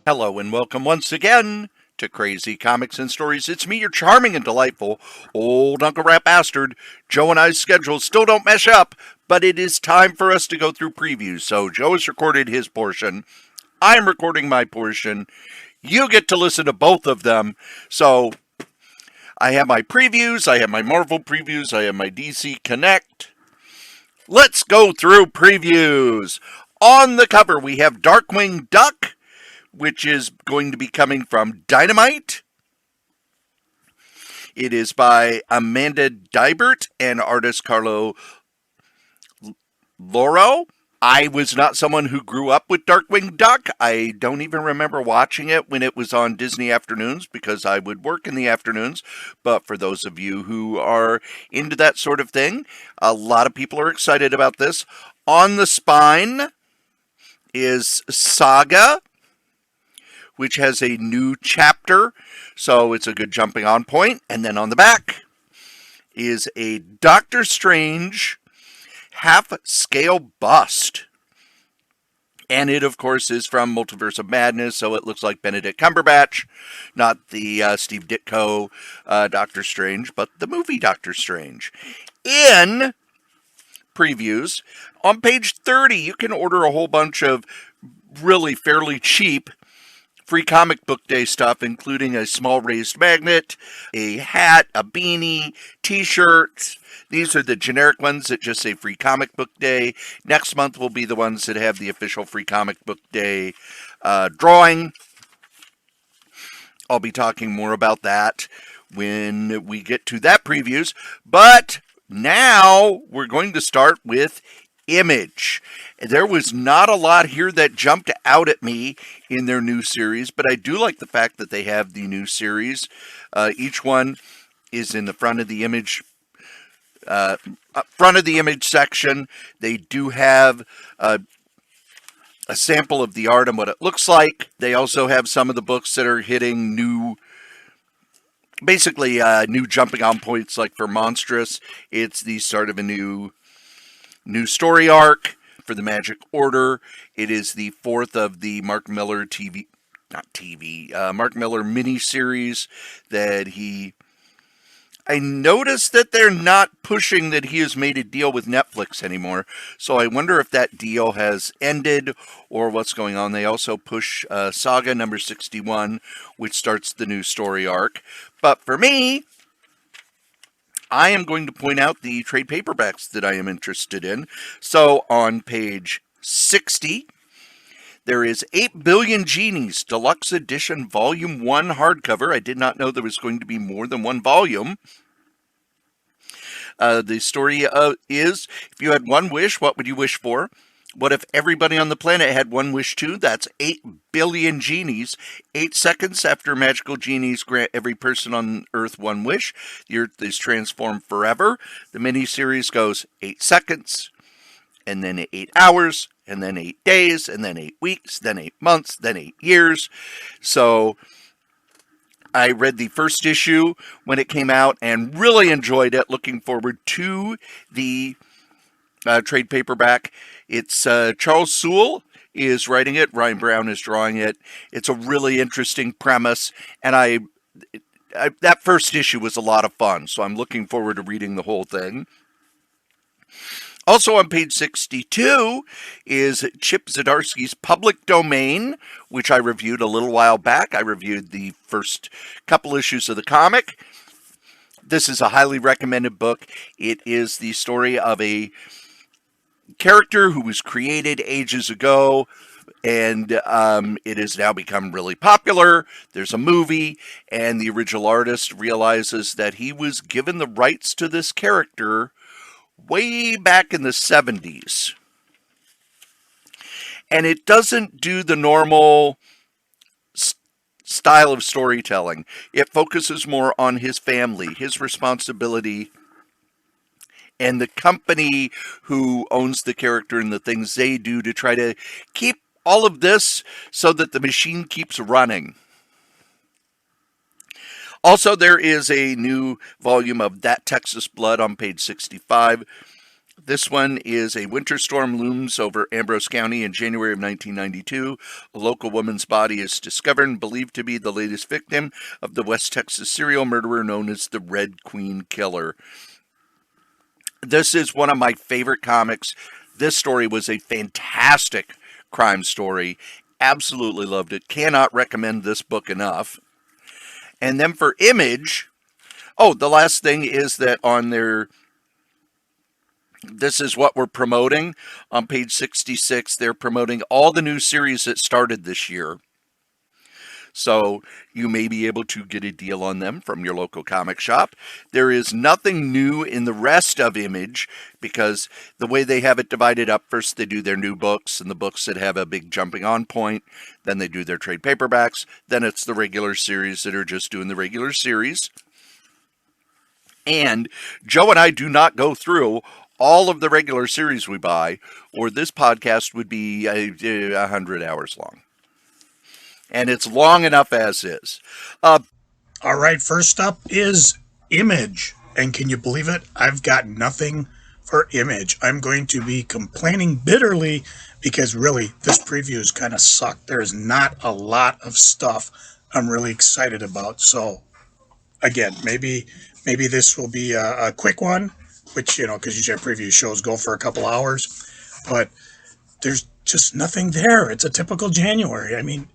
Hello and welcome once again to Crazy Comics and Stories. It's me, your charming and delightful old Uncle Rat Bastard. Joe and I's schedules still don't mesh up, but it is time for us to go through previews. So Joe has recorded his portion. I'm recording my portion. You get to listen to both of them. So I have my previews, I have my Marvel previews, I have my DC Connect. Let's go through previews. On the cover, we have Darkwing Duck, which is going to be coming from Dynamite. It is by Amanda Dibert and artist Carlo Loro. I was not someone who grew up with Darkwing Duck. I don't even remember watching it when it was on Disney Afternoons because I would work in the afternoons. But for those of you who are into that sort of thing, a lot of people are excited about this. On the spine is Saga, which has a new chapter, so it's a good jumping on point. And then on the back is a Doctor Strange half-scale bust. And it, of course, is from Multiverse of Madness, so it looks like Benedict Cumberbatch, not the Steve Ditko Doctor Strange, but the movie Doctor Strange. In previews, on page 30, you can order a whole bunch of really fairly cheap Free Comic Book Day stuff, including a small raised magnet, a hat, a beanie, t-shirts. These are the generic ones that just say Free Comic Book Day. Next month will be the ones that have the official Free Comic Book Day drawing. I'll be talking more about that when we get to that previews. But now we're going to start with Image. There was not a lot here that jumped out at me in their new series, but I do like the fact that they have the new series. Each one is in the front of the Image section. They do have a sample of the art and what it looks like. They also have some of the books that are hitting new jumping on points. Like for Monstrous, it's the start of a new story arc. For the Magic Order, it is the fourth of the Mark Miller Mark Miller miniseries that I noticed that they're not pushing that he has made a deal with Netflix anymore, so I wonder if that deal has ended or what's going on. They also push Saga number 61, which starts the new story arc. But for me, I am going to point out the trade paperbacks that I am interested in. So on page 60, there is 8 Billion Genies, Deluxe Edition, Volume 1 hardcover. I did not know there was going to be more than one volume. The story is, if you had one wish, what would you wish for? What if everybody on the planet had one wish too? That's 8 billion genies. 8 seconds after magical genies grant every person on Earth one wish, the Earth is transformed forever. The miniseries goes 8 seconds, and then 8 hours, and then 8 days, and then 8 weeks, then 8 months, then 8 years. So I read the first issue when it came out and really enjoyed it. Looking forward to the trade paperback. It's Charles Soule is writing it. Ryan Brown is drawing it. It's a really interesting premise, and that first issue was a lot of fun, so I'm looking forward to reading the whole thing. Also on page 62 is Chip Zdarsky's Public Domain, which I reviewed a little while back. I reviewed the first couple issues of the comic. This is a highly recommended book. It is the story of a character who was created ages ago, and it has now become really popular. There's a movie, and the original artist realizes that he was given the rights to this character way back in the 70s. And it doesn't do the normal style of storytelling. It focuses more on his family, his responsibility, and the company who owns the character and the things they do to try to keep all of this so that the machine keeps running. Also, there is a new volume of That Texas Blood on page 65. This one is a winter storm looms over Ambrose County in January of 1992. A local woman's body is discovered and believed to be the latest victim of the West Texas serial murderer known as the Red Queen Killer. This is one of my favorite comics. This story was a fantastic crime story. Absolutely loved it. Cannot recommend this book enough. And then for Image, the last thing is that on their, this is what we're promoting. On page 66, they're promoting all the new series that started this year. So you may be able to get a deal on them from your local comic shop. There is nothing new in the rest of Image because the way they have it divided up, first they do their new books and the books that have a big jumping on point. Then they do their trade paperbacks. Then it's the regular series that are just doing the regular series. And Joe and I do not go through all of the regular series we buy, or this podcast would be 100 hours long. And it's long enough as is. All right, first up is Image. And can you believe it? I've got nothing for Image. I'm going to be complaining bitterly because really this preview has kind of sucked. There's not a lot of stuff I'm really excited about. So again, maybe this will be a quick one, which, because usually preview shows go for a couple hours, but there's just nothing there. It's a typical January. I mean,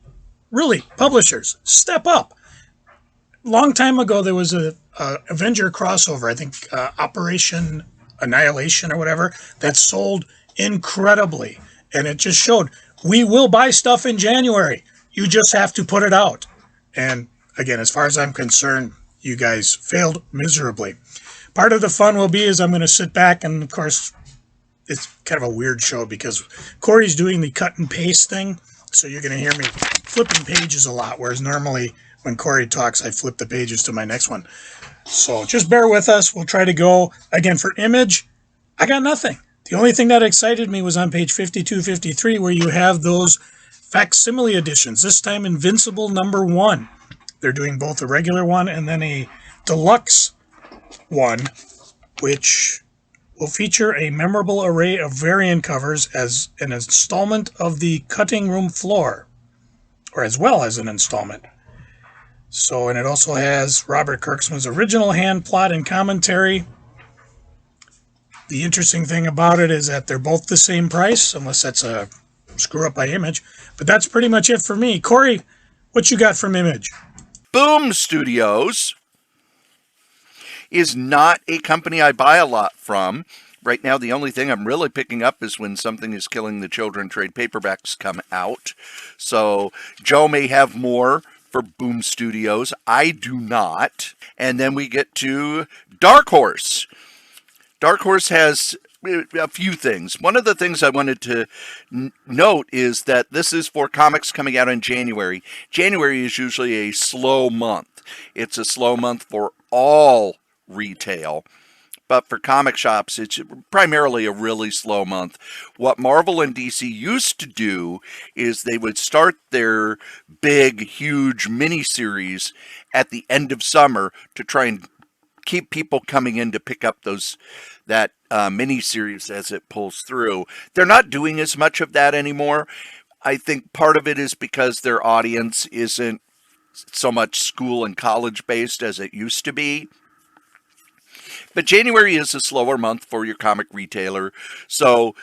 really, publishers, step up. Long time ago, there was a Avenger crossover, I think Operation Annihilation or whatever, that sold incredibly. And it just showed, we will buy stuff in January. You just have to put it out. And again, as far as I'm concerned, you guys failed miserably. Part of the fun will be is I'm going to sit back and, of course, it's kind of a weird show because Cory's doing the cut and paste thing. So you're going to hear me flipping pages a lot, whereas normally when Cory talks, I flip the pages to my next one. So just bear with us. We'll try to go. Again, for Image, I got nothing. The only thing that excited me was on page 52, 53, where you have those facsimile editions, this time Invincible #1. They're doing both a regular one and then a deluxe one, which will feature a memorable array of variant covers as an installment of the Cutting Room Floor, or as well as an installment. So, and it also has Robert Kirkman's original hand plot and commentary. The interesting thing about it is that they're both the same price, unless that's a screw up by Image. But that's pretty much it for me. Cory, what you got from Image? Boom Studios is not a company I buy a lot from. Right now, the only thing I'm really picking up is when Something is Killing the Children trade paperbacks come out. So Joe may have more for Boom Studios. I do not. And then we get to Dark Horse. Dark Horse has a few things. One of the things I wanted to note is that this is for comics coming out in January. January is usually a slow month. It's a slow month for all retail. But for comic shops, it's primarily a really slow month. What Marvel and DC used to do is they would start their big, huge miniseries at the end of summer to try and keep people coming in to pick up that miniseries as it pulls through. They're not doing as much of that anymore. I think part of it is because their audience isn't so much school and college based as it used to be. But January is a slower month for your comic retailer. So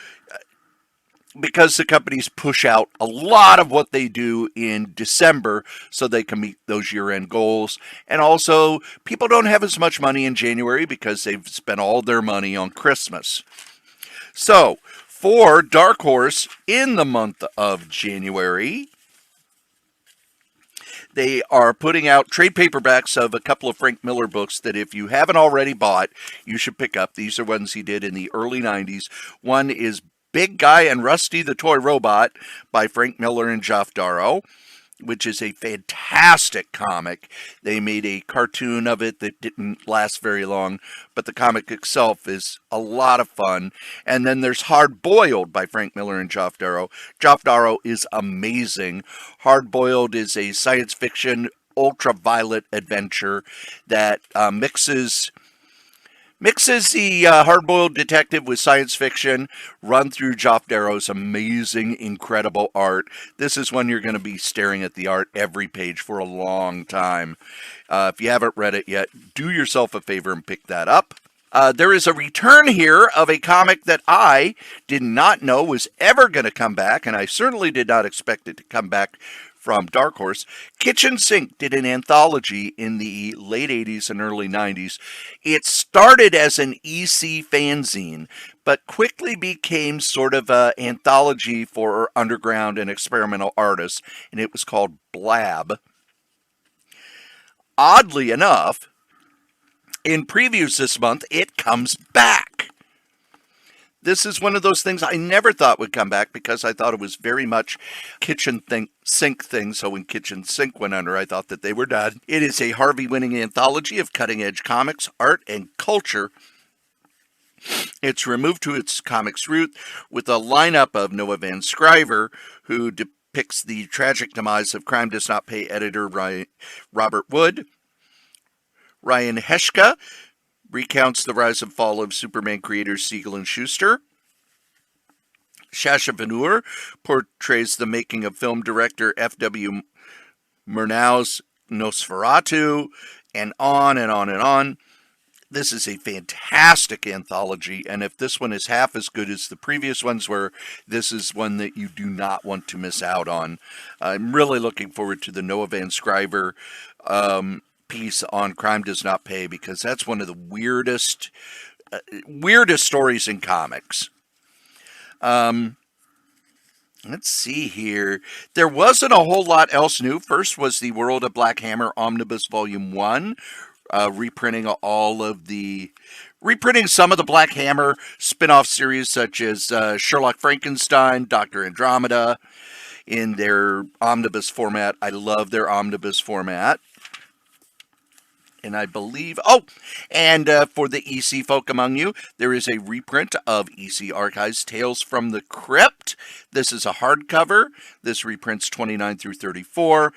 because the companies push out a lot of what they do in December so they can meet those year-end goals. And also, people don't have as much money in January because they've spent all their money on Christmas. So, for Dark Horse, in the month of January, they are putting out trade paperbacks of a couple of Frank Miller books that if you haven't already bought, you should pick up. These are ones he did in the early 90s. One is Big Guy and Rusty the Toy Robot by Frank Miller and Geoff Darrow, which is a fantastic comic. They made a cartoon of it that didn't last very long, but the comic itself is a lot of fun. And then there's Hard Boiled by Frank Miller and Geoff Darrow. Geoff Darrow is amazing. Hard Boiled is a science fiction ultraviolet adventure that mixes Mixes the hard-boiled detective with science fiction, run through Geoff Darrow's amazing, incredible art. This is one you're going to be staring at the art every page for a long time. If you haven't read it yet, do yourself a favor and pick that up. There is a return here of a comic that I did not know was ever going to come back, and I certainly did not expect it to come back from Dark Horse. Kitchen Sink did an anthology in the late 80s and early 90s. It started as an EC fanzine, but quickly became sort of an anthology for underground and experimental artists, and it was called Blab. Oddly enough, in previews this month, it comes back. This is one of those things I never thought would come back because I thought it was very much kitchen sink thing. So when Kitchen Sink went under, I thought that they were done. It is a Harvey-winning anthology of cutting-edge comics, art, and culture. It's removed to its comics root with a lineup of Noah Van Scriver, who depicts the tragic demise of Crime Does Not Pay editor Robert Wood. Ryan Heshka recounts the rise and fall of Superman creators Siegel and Schuster. Sasha Veneer portrays the making of film director F.W. Murnau's Nosferatu, and on and on and on. This is a fantastic anthology, and if this one is half as good as the previous ones were, this is one that you do not want to miss out on. I'm really looking forward to the Noah Van Scriver piece on Crime Does Not Pay, because that's one of the weirdest stories in comics. Let's see here. There wasn't a whole lot else new. First was the World of Black Hammer Omnibus Volume 1, reprinting some of the Black Hammer spin-off series, such as Sherlock Frankenstein, Dr. Andromeda, in their omnibus format. I love their omnibus format. And I believe, for the EC folk among you, there is a reprint of EC Archives Tales from the Crypt. This is a hardcover. This reprints 29 through 34.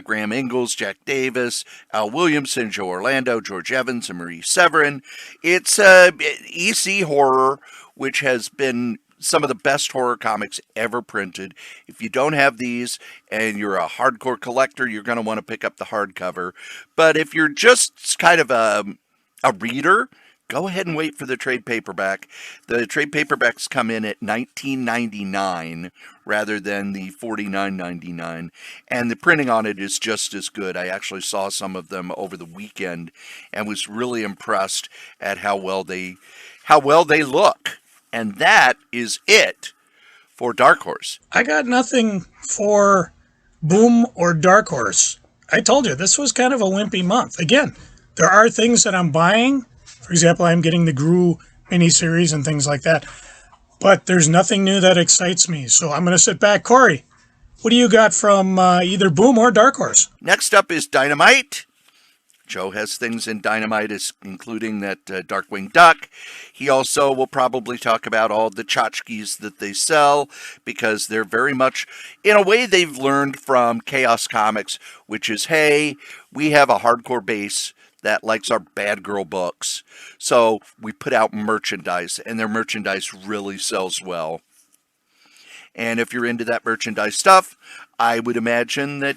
Graham Ingalls, Jack Davis, Al Williamson, Joe Orlando, George Evans, and Marie Severin. It's EC horror, which has been some of the best horror comics ever printed. If you don't have these and you're a hardcore collector, you're going to want to pick up the hardcover. But if you're just kind of a reader, go ahead and wait for the trade paperback. The trade paperbacks come in at $19.99 rather than the $49.99, and the printing on it is just as good. I actually saw some of them over the weekend and was really impressed at how well they look. And that is it for Dark Horse. I got nothing for Boom or Dark Horse. I told you, this was kind of a wimpy month. Again, there are things that I'm buying. For example, I'm getting the Gru miniseries and things like that. But there's nothing new that excites me. So I'm going to sit back. Cory, what do you got from either Boom or Dark Horse? Next up is Dynamite. Joe has things in Dynamite, including that Darkwing Duck. He also will probably talk about all the tchotchkes that they sell, because they're very much, in a way, they've learned from Chaos Comics, which is, hey, we have a hardcore base that likes our bad girl books. So we put out merchandise, and their merchandise really sells well. And if you're into that merchandise stuff, I would imagine that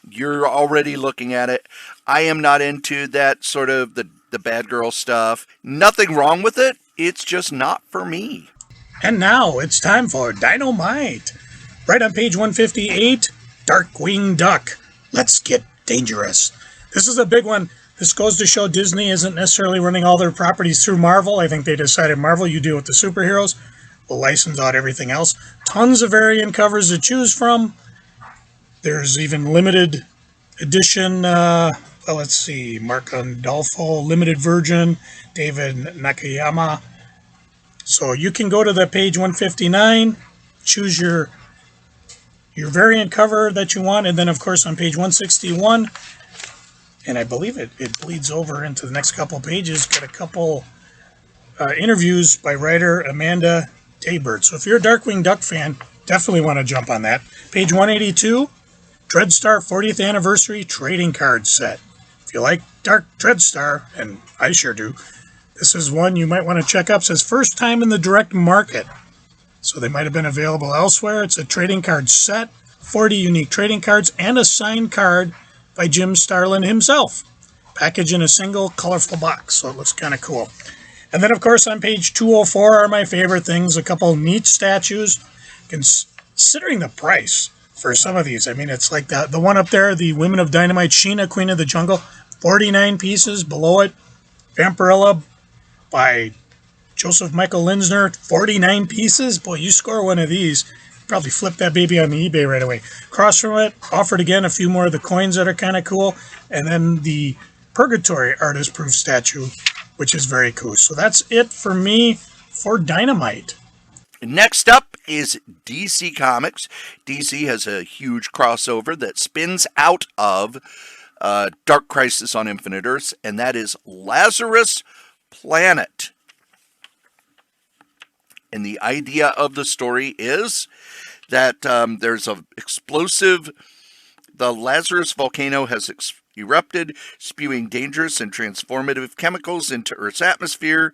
you're already looking at it. I am not into that sort of the bad girl stuff. Nothing wrong with it. It's just not for me. And now it's time for Dynamite. Right on page 158, Darkwing Duck. Let's get dangerous. This is a big one. This goes to show Disney isn't necessarily running all their properties through Marvel. I think they decided, Marvel, you deal with the superheroes. We'll license out everything else. Tons of variant covers to choose from. There's even limited edition, let's see, Mark Andolfo, limited version, David Nakayama. So you can go to the page 159, choose your variant cover that you want, and then of course on page 161, and I believe it bleeds over into the next couple pages, got a couple interviews by writer Amanda Taybert. So if you're a Darkwing Duck fan, definitely want to jump on that. Page 182, Dreadstar 40th Anniversary Trading Card Set. If you like Dark Dreadstar, and I sure do, this is one you might want to check up. It says first time in the direct market. So they might have been available elsewhere. It's a trading card set, 40 unique trading cards, and a signed card by Jim Starlin himself. Packaged in a single colorful box, so it looks kind of cool. And then, of course, on page 204 are my favorite things, a couple neat statues. Considering the price for some of these, I mean, it's like the one up there, the Women of Dynamite, Sheena, Queen of the Jungle, 49 pieces. Below it, Vampirella by Joseph Michael Linsner, 49 pieces. Boy, you score one of these, probably flip that baby on the eBay right away. Across from it, offered again a few more of the coins that are kind of cool. And then the Purgatory Artist Proof statue, which is very cool. So that's it for me for Dynamite. Next up is DC Comics. DC has a huge crossover that spins out of Dark Crisis on Infinite Earths, and that is Lazarus Planet. And the idea of the story is that there's an explosive, the Lazarus volcano has erupted, spewing dangerous and transformative chemicals into Earth's atmosphere.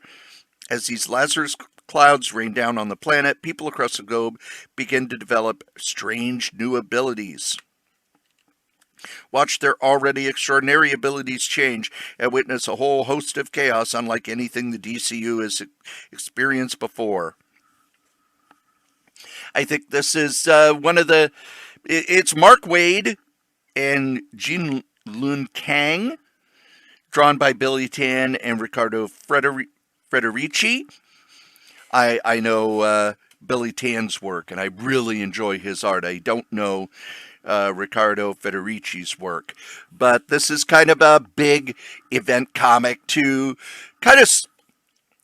As these Lazarus clouds rain down on the planet, people across the globe begin to develop strange new abilities. Watch their already extraordinary abilities change and witness a whole host of chaos unlike anything the DCU has experienced before. I think this is one of the... It's Mark Waid and Jean Lun Kang, drawn by Billy Tan and Riccardo Federici. I know Billy Tan's work, and I really enjoy his art. I don't know Riccardo Federici's work, but this is kind of a big event comic to kind of...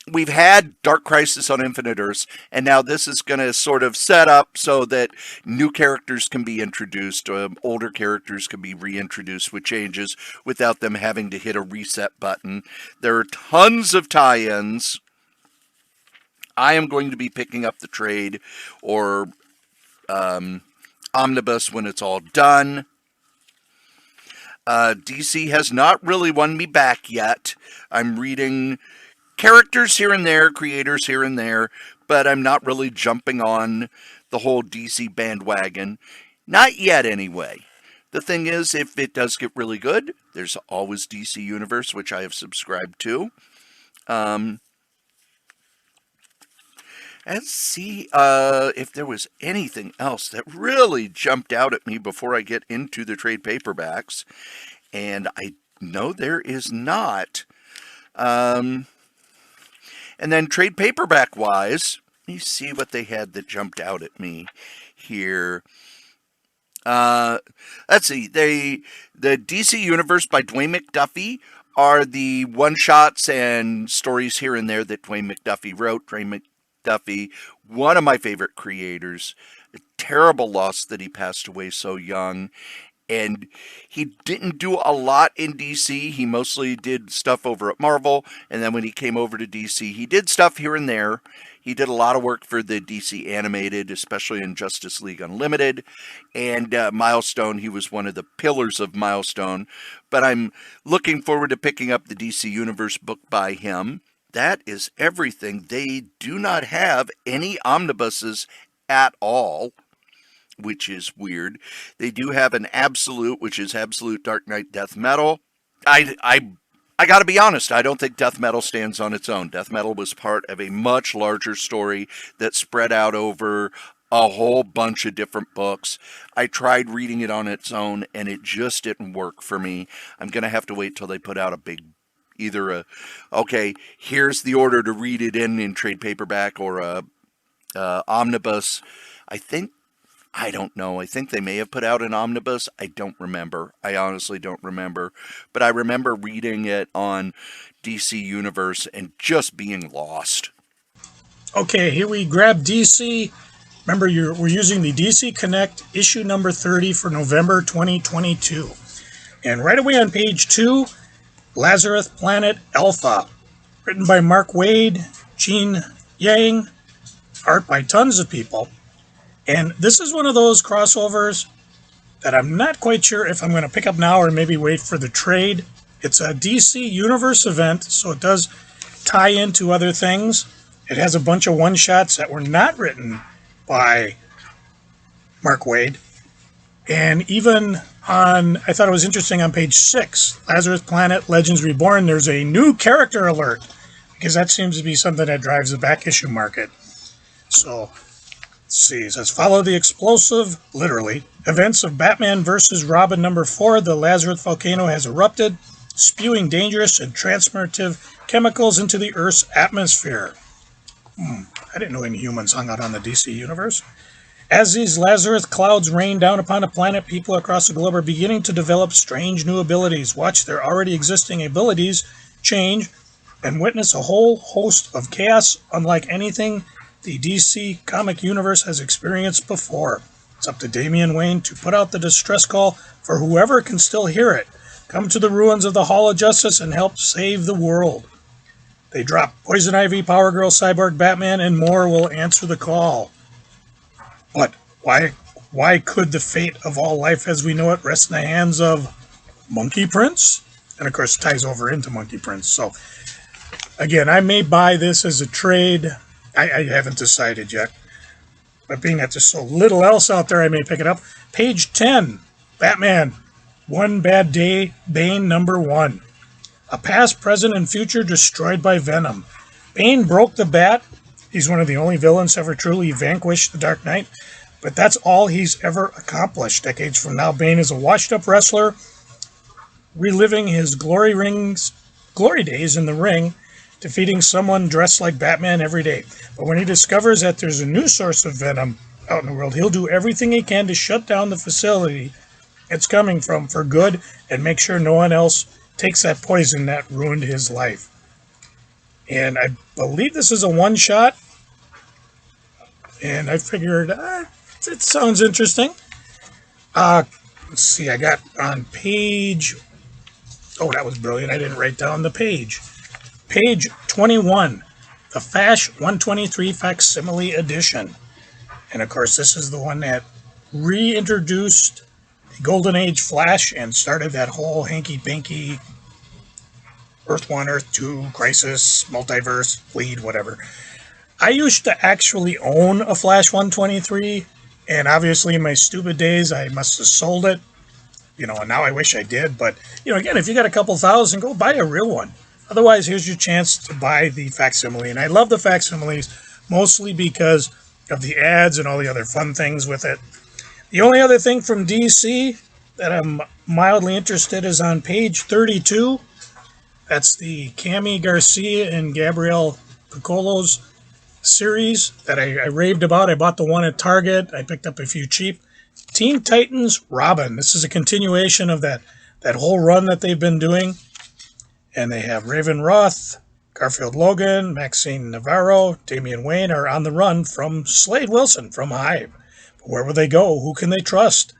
We've had Dark Crisis on Infinite Earths, and now this is going to sort of set up so that new characters can be introduced, older characters can be reintroduced with changes without them having to hit a reset button. There are tons of tie-ins. I am going to be picking up the trade or omnibus when it's all done. DC has not really won me back yet. I'm reading characters here and there, creators here and there, but I'm not really jumping on the whole DC bandwagon. Not yet, anyway. The thing is, if it does get really good, there's always DC Universe, which I have subscribed to. Let's see if there was anything else that really jumped out at me before I get into the trade paperbacks. And I know there is not. And then trade paperback wise, let me see what they had that jumped out at me here. Let's see. The DC Universe by Dwayne McDuffie are the one-shots and stories here and there that Dwayne McDuffie wrote. Dwayne McDuffie, one of my favorite creators. A terrible loss that he passed away so young. And he didn't do a lot in DC. He mostly did stuff over at Marvel. And then when he came over to DC, he did stuff here and there. He did a lot of work for the DC Animated, especially in Justice League Unlimited. And Milestone, he was one of the pillars of Milestone. But I'm looking forward to picking up the DC Universe book by him. That is everything. They do not have any omnibuses at all, which is weird. They do have an Absolute, which is Absolute Dark Knight Death Metal. I got to be honest, I don't think Death Metal stands on its own. Death Metal was part of a much larger story that spread out over a whole bunch of different books. I tried reading it on its own, and it just didn't work for me. I'm going to have to wait till they put out a big, okay, here's the order to read it in trade paperback or a omnibus. I don't know. I think they may have put out an omnibus. I don't remember. I honestly don't remember. But I remember reading it on DC Universe and just being lost. Okay, here we grab DC. Remember, we're using the DC Connect issue number 30 for November 2022. And right away on page 2, Lazarus Planet Alpha. Written by Mark Waid, Gene Yang, art by tons of people. And this is one of those crossovers that I'm not quite sure if I'm going to pick up now or maybe wait for the trade. It's a DC Universe event, so it does tie into other things. It has a bunch of one-shots that were not written by Mark Waid. And even I thought it was interesting on page 6, Lazarus Planet Legends Reborn, there's a new character alert, because that seems to be something that drives the back issue market. So, let's see, it says, follow the explosive, literally, events of Batman vs. Robin number 4. The Lazarus volcano has erupted, spewing dangerous and transformative chemicals into the Earth's atmosphere. I didn't know any humans hung out on the DC universe. As these Lazarus clouds rain down upon the planet, people across the globe are beginning to develop strange new abilities. Watch their already existing abilities change and witness a whole host of chaos unlike anything the DC comic universe has experienced before. It's up to Damian Wayne to put out the distress call for whoever can still hear it. Come to the ruins of the Hall of Justice and help save the world. They drop Poison Ivy, Power Girl, Cyborg, Batman, and more will answer the call. But why could the fate of all life as we know it rest in the hands of Monkey Prince? And of course, it ties over into Monkey Prince. So, again, I may buy this as a trade. I haven't decided yet. But being that there's so little else out there, I may pick it up. Page 10, Batman, One Bad Day, Bane number 1. A past, present, and future destroyed by Venom. Bane broke the bat. He's one of the only villains ever truly vanquished the Dark Knight. But that's all he's ever accomplished. Decades from now, Bane is a washed-up wrestler, reliving his glory days in the ring, defeating someone dressed like Batman every day. But when he discovers that there's a new source of venom out in the world, he'll do everything he can to shut down the facility it's coming from for good and make sure no one else takes that poison that ruined his life. And I believe this is a one-shot. And I figured, it sounds interesting. Let's see, I got on page... Oh, that was brilliant. I didn't write down the page. Page 21, the Fash 123 Facsimile Edition. And of course, this is the one that reintroduced the Golden Age Flash and started that whole hanky-panky Earth 1, Earth 2, Crisis, Multiverse, Bleed, whatever. I used to actually own a Flash 123, and obviously in my stupid days, I must have sold it. And now I wish I did. But, again, if you got a couple thousand, go buy a real one. Otherwise, here's your chance to buy the facsimile. And I love the facsimiles mostly because of the ads and all the other fun things with it. The only other thing from DC that I'm mildly interested is on page 32. That's the Cami Garcia and Gabrielle Piccolo's series that I raved about. I bought the one at Target. I picked up a few cheap. Teen Titans Robin. This is a continuation of that whole run that they've been doing. And they have Raven Roth, Garfield Logan, Maxine Navarro, Damian Wayne are on the run from Slade Wilson from Hive. But where will they go? Who can they trust?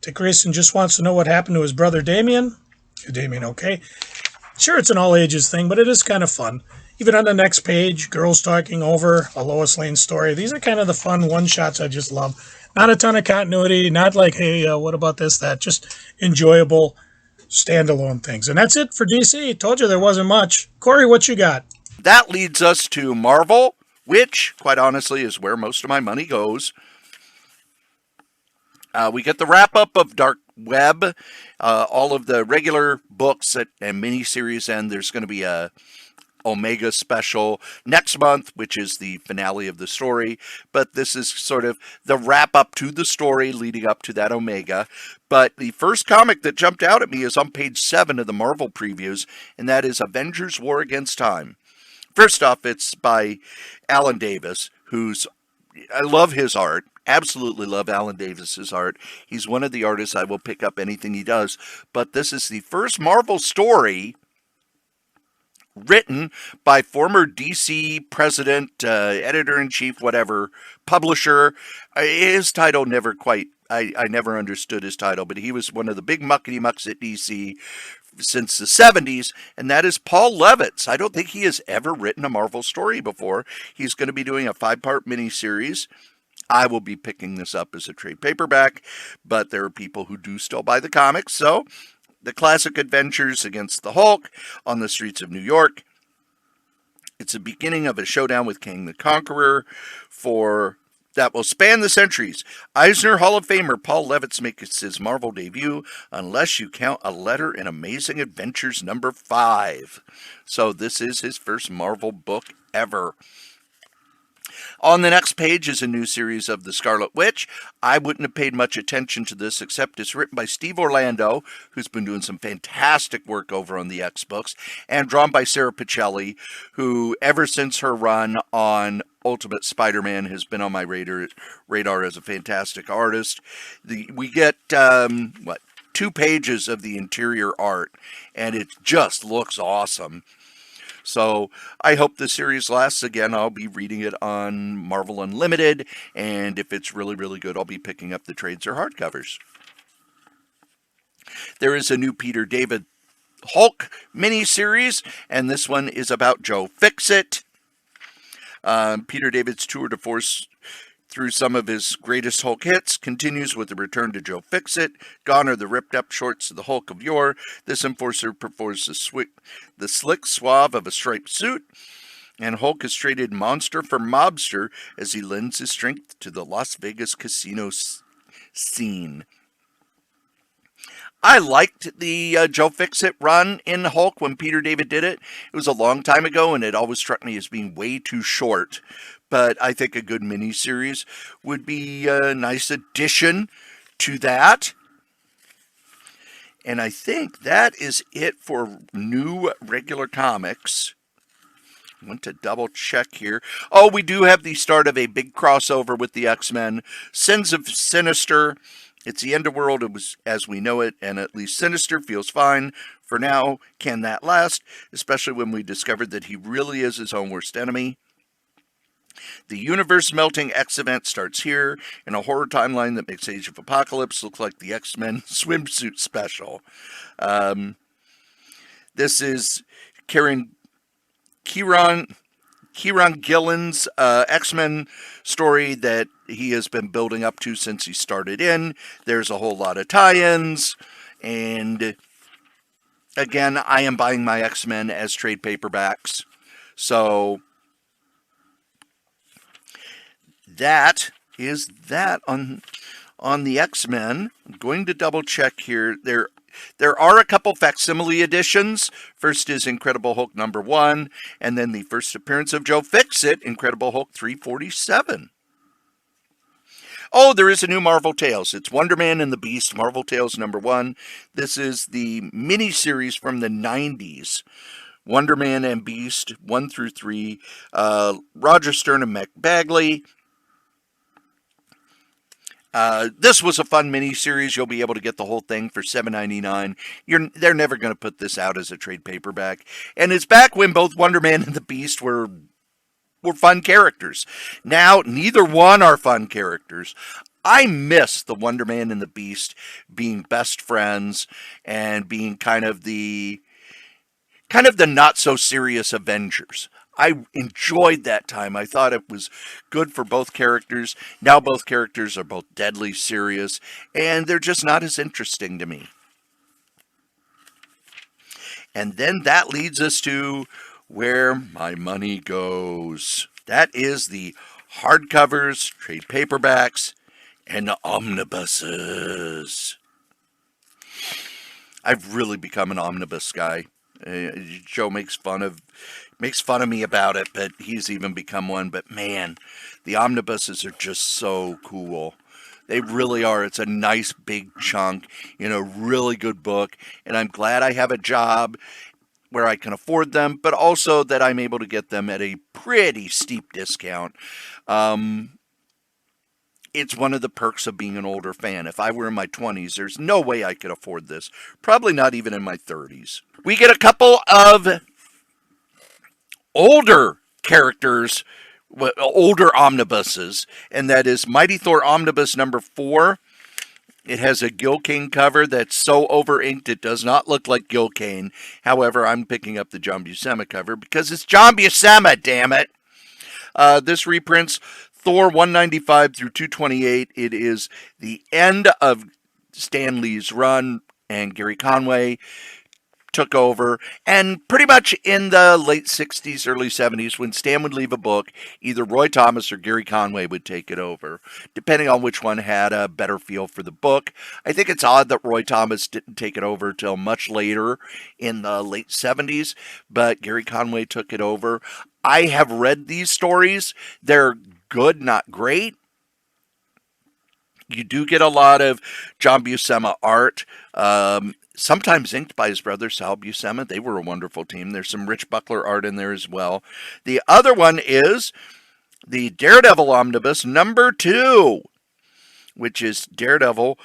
Dick Grayson just wants to know what happened to his brother Damian. Is Damian okay? Sure, it's an all-ages thing, but it is kind of fun. Even on the next page, girls talking over a Lois Lane story. These are kind of the fun one-shots I just love. Not a ton of continuity, not like, hey, what about this, that? Just enjoyable standalone things. And that's it for DC. Told you there wasn't much. Cory, what you got? That leads us to Marvel, which, quite honestly, is where most of my money goes. We get the wrap-up of Dark Web, all of the regular books and miniseries, and there's going to be a Omega special next month, which is the finale of the story. But this is sort of the wrap-up to the story leading up to that Omega. But the first comic that jumped out at me is on page 7 of the Marvel previews, and that is Avengers War Against Time. First off, it's by Alan Davis, I love his art. Absolutely love Alan Davis's art. He's one of the artists I will pick up anything he does. But this is the first Marvel story written by former DC president, editor-in-chief, whatever, publisher. His title never quite, I never understood his title, but he was one of the big muckety-mucks at DC since the 70s, and that is Paul Levitz. I don't think he has ever written a Marvel story before. He's going to be doing a 5-part miniseries. I will be picking this up as a trade paperback, but there are people who do still buy the comics, so the classic adventures against the Hulk on the streets of New York. It's the beginning of a showdown with Kang the Conqueror that will span the centuries. Eisner Hall of Famer Paul Levitz makes his Marvel debut, unless you count A Letter in Amazing Adventures number 5. So this is his first Marvel book ever. On the next page is a new series of The Scarlet Witch. I wouldn't have paid much attention to this, except it's written by Steve Orlando, who's been doing some fantastic work over on the X books, and drawn by Sarah Pichelli, who ever since her run on Ultimate Spider-Man has been on my radar as a fantastic artist. We get, 2 pages of the interior art, and it just looks awesome. So I hope the series lasts. Again, I'll be reading it on Marvel Unlimited, and if it's really, really good, I'll be picking up the trades or hardcovers. There is a new Peter David Hulk miniseries, and this one is about Joe Fixit. Peter David's tour de force through some of his greatest Hulk hits continues with the return to Joe Fixit. Gone are the ripped-up shorts of the Hulk of yore. This enforcer prefers the slick suave of a striped suit, and Hulk is traded monster for mobster as he lends his strength to the Las Vegas casino scene. I liked the Joe Fixit run in Hulk when Peter David did it. It was a long time ago, and it always struck me as being way too short. But I think a good miniseries would be a nice addition to that. And I think that is it for new regular comics. I want to double check here. Oh, we do have the start of a big crossover with the X-Men. Sins of Sinister. It's the end of the world as we know it, and at least Sinister feels fine for now. Can that last? Especially when we discovered that he really is his own worst enemy. The universe-melting X event starts here in a horror timeline that makes Age of Apocalypse look like the X-Men swimsuit special. This is Kieran Gillen's X-Men story that he has been building up to since he started in. There's a whole lot of tie-ins, and again, I am buying my X-Men as trade paperbacks. So that is that on the X-Men. I'm going to double check here. There are a couple facsimile editions. First is Incredible Hulk number 1, and then the first appearance of Joe Fixit, Incredible Hulk 347. Oh, there is a new Marvel Tales. It's Wonder Man and the Beast, Marvel Tales number 1. This is the mini-series from the 90s. Wonder Man and Beast, 1 through 3. Roger Stern and Mac Bagley. This was a fun mini-series. You'll be able to get the whole thing for $7.99. They're never going to put this out as a trade paperback. And it's back when both Wonder Man and the Beast were fun characters. Now, neither one are fun characters. I miss the Wonder Man and the Beast being best friends and being kind of the not-so-serious Avengers. I enjoyed that time. I thought it was good for both characters. Now both characters are both deadly serious, and they're just not as interesting to me. And then that leads us to where my money goes. That is the hardcovers, trade paperbacks, and the omnibuses. I've really become an omnibus guy. Joe makes fun of me about it, but he's even become one. But man, the omnibuses are just so cool. They really are. It's a nice big chunk in a really good book, and I'm glad I have a job where I can afford them, but also that I'm able to get them at a pretty steep discount. It's one of the perks of being an older fan. If I were in my 20s, there's no way I could afford this. Probably not even in my 30s. We get a couple of older characters, older omnibuses, and that is Mighty Thor Omnibus number 4. It has a Gil Kane cover that's so over-inked it does not look like Gil Kane. However, I'm picking up the John Buscema cover because it's John Buscema, damn it. This reprints Thor 195 through 228. It is the end of Stan Lee's run, and Gary Conway took over, and pretty much in the late 60s, early 70s, when Stan would leave a book, either Roy Thomas or Gary Conway would take it over, depending on which one had a better feel for the book. I think it's odd that Roy Thomas didn't take it over till much later in the late 70s, but Gary Conway took it over. I have read these stories. They're good, not great. You do get a lot of John Buscema art. Sometimes inked by his brother Sal Buscema. They were a wonderful team. There's some Rich Buckler art in there as well. The other one is the Daredevil Omnibus number 2, which is Daredevil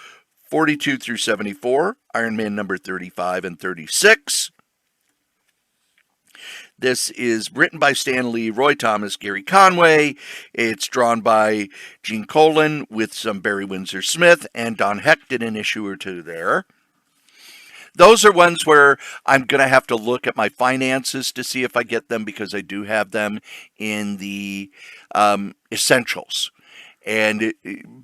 42 through 74, Iron Man number 35 and 36. This is written by Stan Lee, Roy Thomas, Gary Conway. It's drawn by Gene Colan with some Barry Windsor Smith, and Don Heck did an issue or two there. Those are ones where I'm going to have to look at my finances to see if I get them, because I do have them in the essentials. And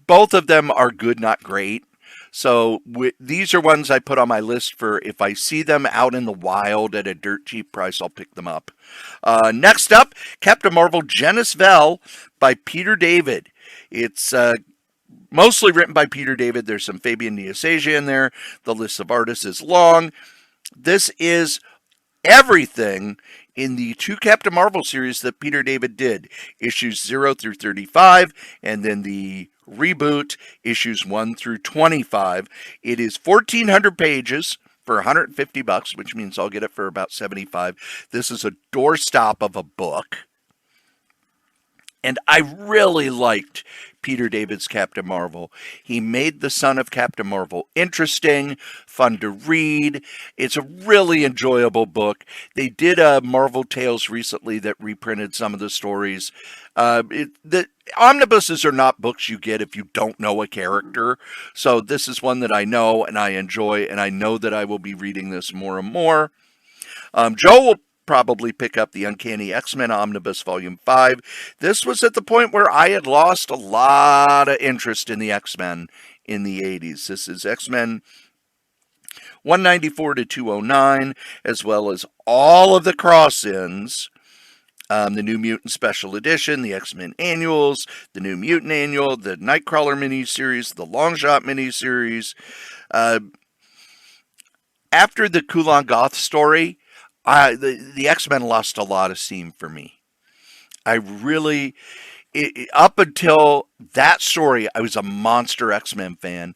both of them are good, not great. So these are ones I put on my list for if I see them out in the wild at a dirt cheap price, I'll pick them up. Next up, Captain Marvel Genis-Vell by Peter David. It's mostly written by Peter David. There's some Fabian Nicieza in there. The list of artists is long. This is everything in the 2 Captain Marvel series that Peter David did. Issues 0 through 35, and then the reboot, issues 1 through 25. It is 1,400 pages for $150, which means I'll get it for about $75. This is a doorstop of a book. And I really liked Peter David's Captain Marvel. He made the son of Captain Marvel interesting, fun to read. It's a really enjoyable book. They did a Marvel Tales recently that reprinted some of the stories. The omnibuses are not books you get if you don't know a character. So this is one that I know and I enjoy, and I know that I will be reading this more and more. Joe will probably pick up the Uncanny X-Men Omnibus Volume 5. This was at the point where I had lost a lot of interest in the X-Men in the 80s. This is X-Men 194 to 209, as well as all of the cross-ins. The New Mutant Special Edition, the X-Men Annuals, the New Mutant Annual, the Nightcrawler miniseries, the Longshot miniseries. After the Kulan Goth story, the X-Men lost a lot of steam for me. I really, up until that story, I was a monster X-Men fan.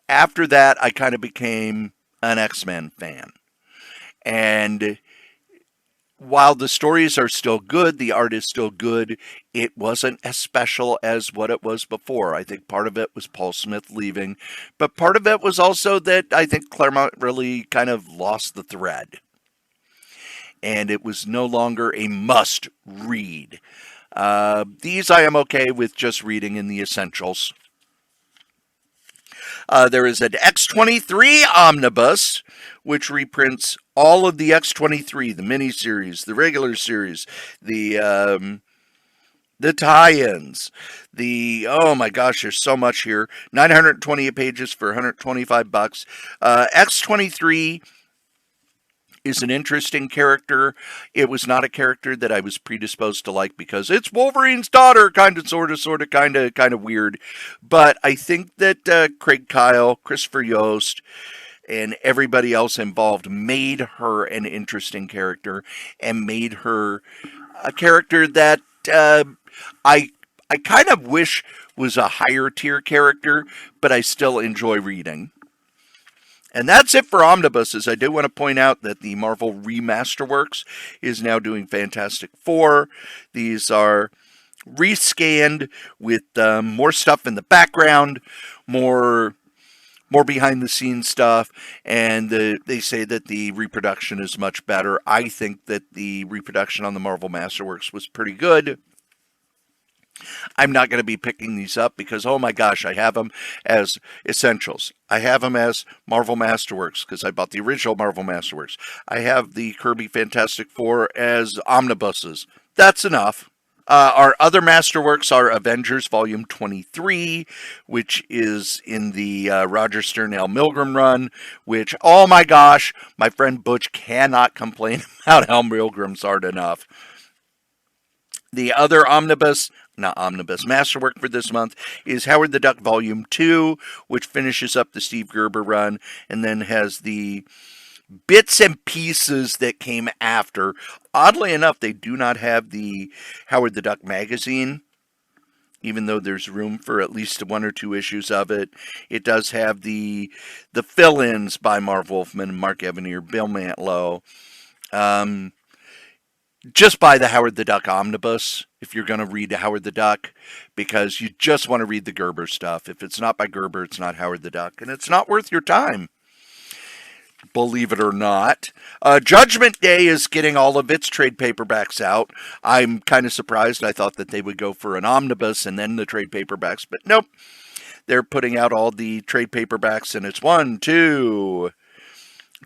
After that, I kind of became an X-Men fan. And while the stories are still good, the art is still good, it wasn't as special as what it was before. I think part of it was Paul Smith leaving, but part of it was also that I think Claremont really kind of lost the thread. And it was no longer a must read. These I am okay with just reading in the essentials. There is an X-23 Omnibus, which reprints all of the X-23, the miniseries, the regular series, the tie-ins, oh my gosh, there's so much here. 928 pages for $125. X-23 is an interesting character. It was not a character that I was predisposed to like because it's Wolverine's daughter, kind of weird. But I think that Craig Kyle, Christopher Yost, and everybody else involved made her an interesting character and made her a character that I kind of wish was a higher tier character, but I still enjoy reading. And that's it for omnibuses. I do want to point out that the Marvel Remasterworks is now doing Fantastic Four. These are rescanned with more stuff in the background, more behind the scenes stuff, and they say that the reproduction is much better. I think that the reproduction on the Marvel Masterworks was pretty good. I'm not going to be picking these up because, oh my gosh, I have them as essentials. I have them as Marvel Masterworks because I bought the original Marvel Masterworks. I have the Kirby Fantastic Four as omnibuses. That's enough. Our other masterworks are Avengers Volume 23, which is in the Roger Stern Al Milgrom run, which, oh my gosh, my friend Butch cannot complain about Al Milgrom's art enough. The other masterwork for this month is Howard the Duck Volume 2, which finishes up the Steve Gerber run and then has the bits and pieces that came after. Oddly enough, they do not have the Howard the Duck magazine, even though there's room for at least one or two issues of it. It does have the fill-ins by Marv Wolfman and Mark Evanier, Bill Mantlo. Just buy the Howard the Duck Omnibus if you're going to read Howard the Duck, because you just want to read the Gerber stuff. If it's not by Gerber, it's not Howard the Duck, and it's not worth your time. Believe it or not. Judgment Day is getting all of its trade paperbacks out. I'm kind of surprised. I thought that they would go for an omnibus and then the trade paperbacks, but nope. They're putting out all the trade paperbacks, and it's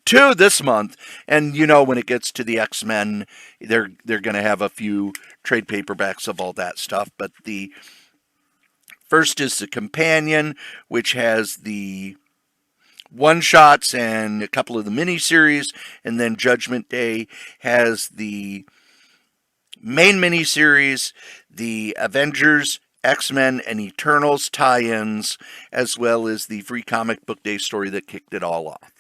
two this month. And you know, when it gets to the X-Men, they're going to have a few trade paperbacks of all that stuff. But the first is the Companion, which has the one-shots and a couple of the miniseries, and then Judgment Day has the main miniseries, the Avengers, X-Men, and Eternals tie-ins, as well as the free comic book day story that kicked it all off.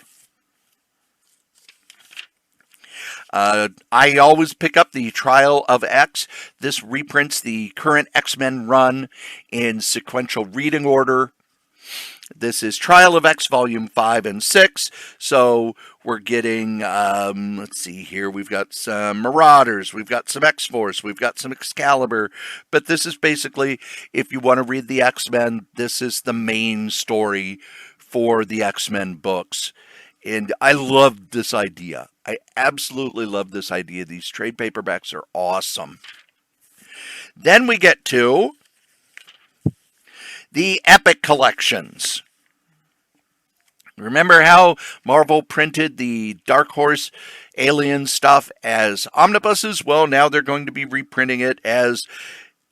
I always pick up the Trial of X. This reprints the current X-Men run in sequential reading order. This is Trial of X Volume 5 and 6, so we're getting, let's see here, we've got some Marauders, we've got some X-Force, we've got some Excalibur, but this is basically, if you want to read the X-Men, this is the main story for the X-Men books, and I love this idea. I absolutely love this idea. These trade paperbacks are awesome. Then we get to the Epic Collections. Remember how Marvel printed the Dark Horse Alien stuff as omnibuses? Well, now they're going to be reprinting it as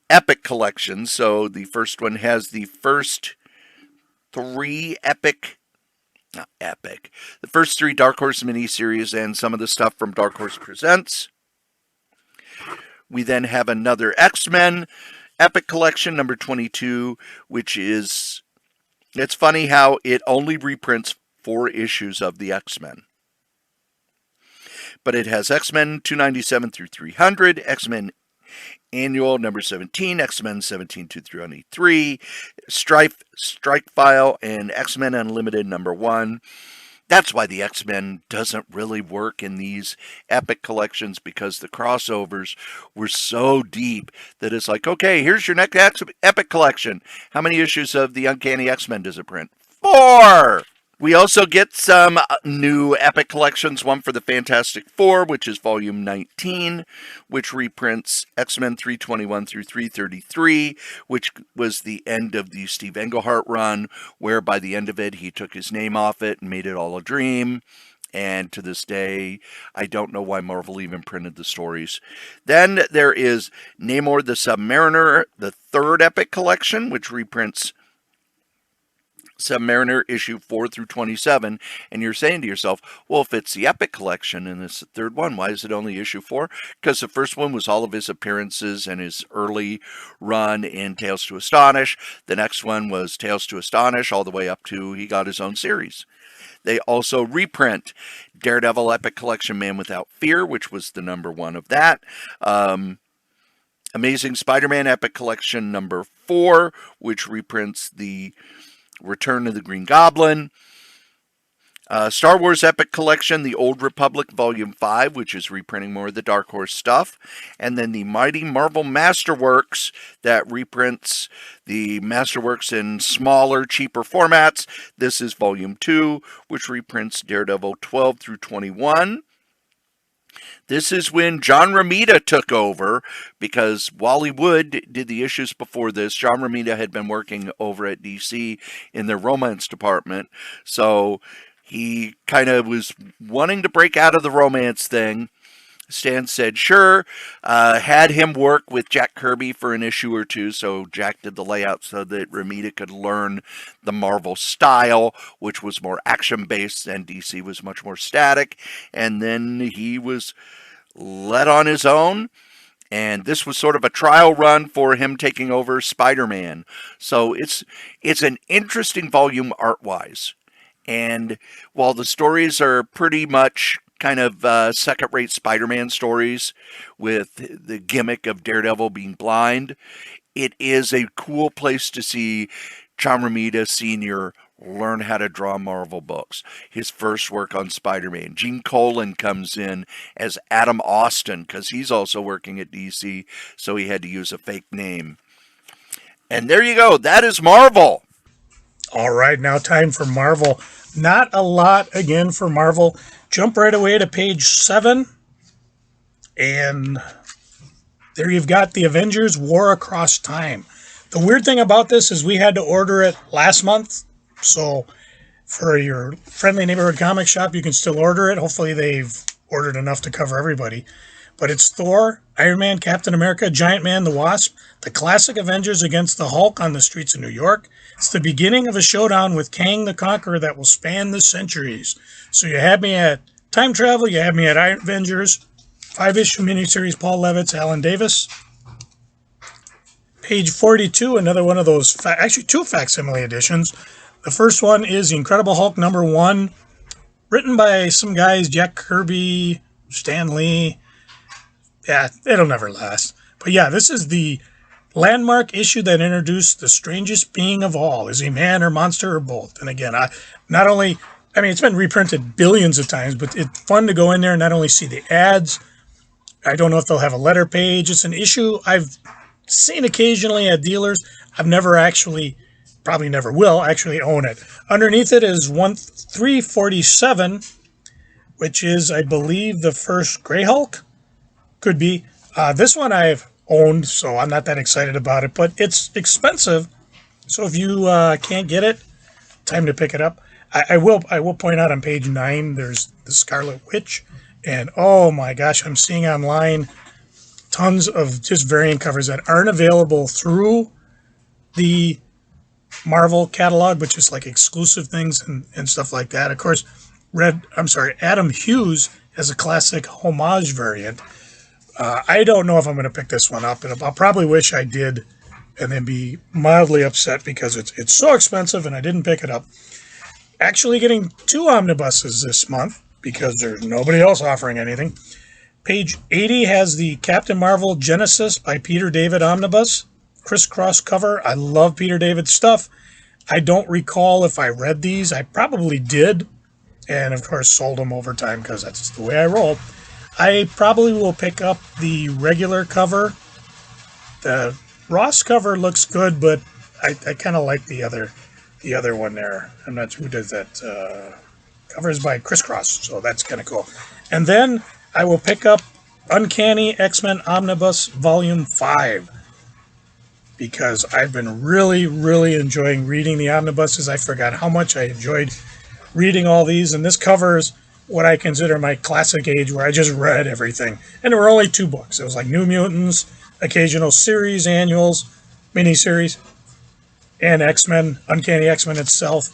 Epic Collections. So the first one has the first three the first three Dark Horse miniseries and some of the stuff from Dark Horse Presents. We then have another X-Men Epic Collection, number 22, which is, it's funny how it only reprints 4 issues of the X-Men. But it has X-Men 297 through 300, X-Men Annual number 17, X-Men 17 to 323, Strike File, and X-Men Unlimited number 1. That's why the X-Men doesn't really work in these Epic Collections, because the crossovers were so deep that it's like, okay, here's your next Epic Collection. How many issues of the Uncanny X-Men does it print? 4! We also get some new Epic Collections, one for the Fantastic Four, which is Volume 19, which reprints X-Men 321 through 333, which was the end of the Steve Englehart run, where by the end of it, he took his name off it and made it all a dream. And to this day, I don't know why Marvel even printed the stories. Then there is Namor the Submariner, the third Epic Collection, which reprints Submariner issue 4 through 27, and you're saying to yourself, well, if it's the Epic Collection and it's the third one, why is it only issue 4? Because the first one was all of his appearances and his early run in Tales to Astonish. The next one was Tales to Astonish all the way up to he got his own series. They also reprint Daredevil Epic Collection Man Without Fear, which was the number 1 of that. Amazing Spider-Man Epic Collection number 4, which reprints the Return of the Green Goblin. Star Wars Epic Collection, The Old Republic Volume 5, which is reprinting more of the Dark Horse stuff. And then the Mighty Marvel Masterworks that reprints the Masterworks in smaller, cheaper formats. This is Volume 2, which reprints Daredevil 12 through 21. This is when John Romita took over, because Wally Wood did the issues before this. John Romita had been working over at DC in their romance department, so he kind of was wanting to break out of the romance thing, Stan said sure, had him work with Jack Kirby for an issue or two, so Jack did the layout so that Romita could learn the Marvel style, which was more action-based, and DC was much more static, and then he was let on his own, and this was sort of a trial run for him taking over Spider-Man. So it's an interesting volume art-wise, and while the stories are pretty much kind of second-rate Spider-Man stories with the gimmick of Daredevil being blind, it is a cool place to see John Romita Sr. learn how to draw Marvel books. His first work on Spider-Man. Gene Colan comes in as Adam Austin because he's also working at DC, so he had to use a fake name. And there you go. That is Marvel. All right, now time for Marvel. Not a lot again for Marvel. Jump right away to page 7. And there you've got the Avengers War Across Time. The weird thing about this is we had to order it last month. So for your friendly neighborhood comic shop, you can still order it. Hopefully they've ordered enough to cover everybody. But it's Thor, Iron Man, Captain America, Giant Man, the Wasp, the classic Avengers against the Hulk on the streets of New York. It's the beginning of a showdown with Kang the Conqueror that will span the centuries. So you had me at Time Travel, you had me at Avengers, 5-issue miniseries, Paul Levitz, Alan Davis. Page 42, another one of those, actually 2 facsimile editions. The first one is The Incredible Hulk #1, written by some guys, Jack Kirby, Stan Lee. Yeah, it'll never last. But yeah, this is the landmark issue that introduced the strangest being of all. Is he man or monster or both? And again, it's been reprinted billions of times, but it's fun to go in there and not only see the ads. I don't know if they'll have a letter page. It's an issue I've seen occasionally at dealers. I've never actually, probably never will, actually own it. Underneath it is 347, which is, I believe, the first Grey Hulk. Could be. This one I've owned, so I'm not that excited about it, but it's expensive. So if you can't get it, time to pick it up. I will point out on page 9, there's the Scarlet Witch, and oh my gosh, I'm seeing online tons of just variant covers that aren't available through the Marvel catalog, but just like exclusive things and stuff like that. Of course, Adam Hughes has a classic homage variant. I don't know if I'm going to pick this one up, and I'll probably wish I did and then be mildly upset because it's so expensive and I didn't pick it up. Actually getting 2 omnibuses this month because there's nobody else offering anything. Page 80 has the Captain Marvel Genesis by Peter David omnibus. Crisscross cover. I love Peter David's stuff. I don't recall if I read these. I probably did, and of course sold them over time because that's the way I roll. I probably will pick up the regular cover. The Ross cover looks good, but I kind of like the other one there. I'm not sure who does that. Cover is by Crisscross, so that's kind of cool. And then I will pick up Uncanny X-Men Omnibus Volume 5 because I've been really, really enjoying reading the omnibuses. I forgot how much I enjoyed reading all these, and this covers what I consider my classic age where I just read everything. And there were only 2 books. It was like New Mutants, occasional series, annuals, miniseries, and X-Men, Uncanny X-Men itself.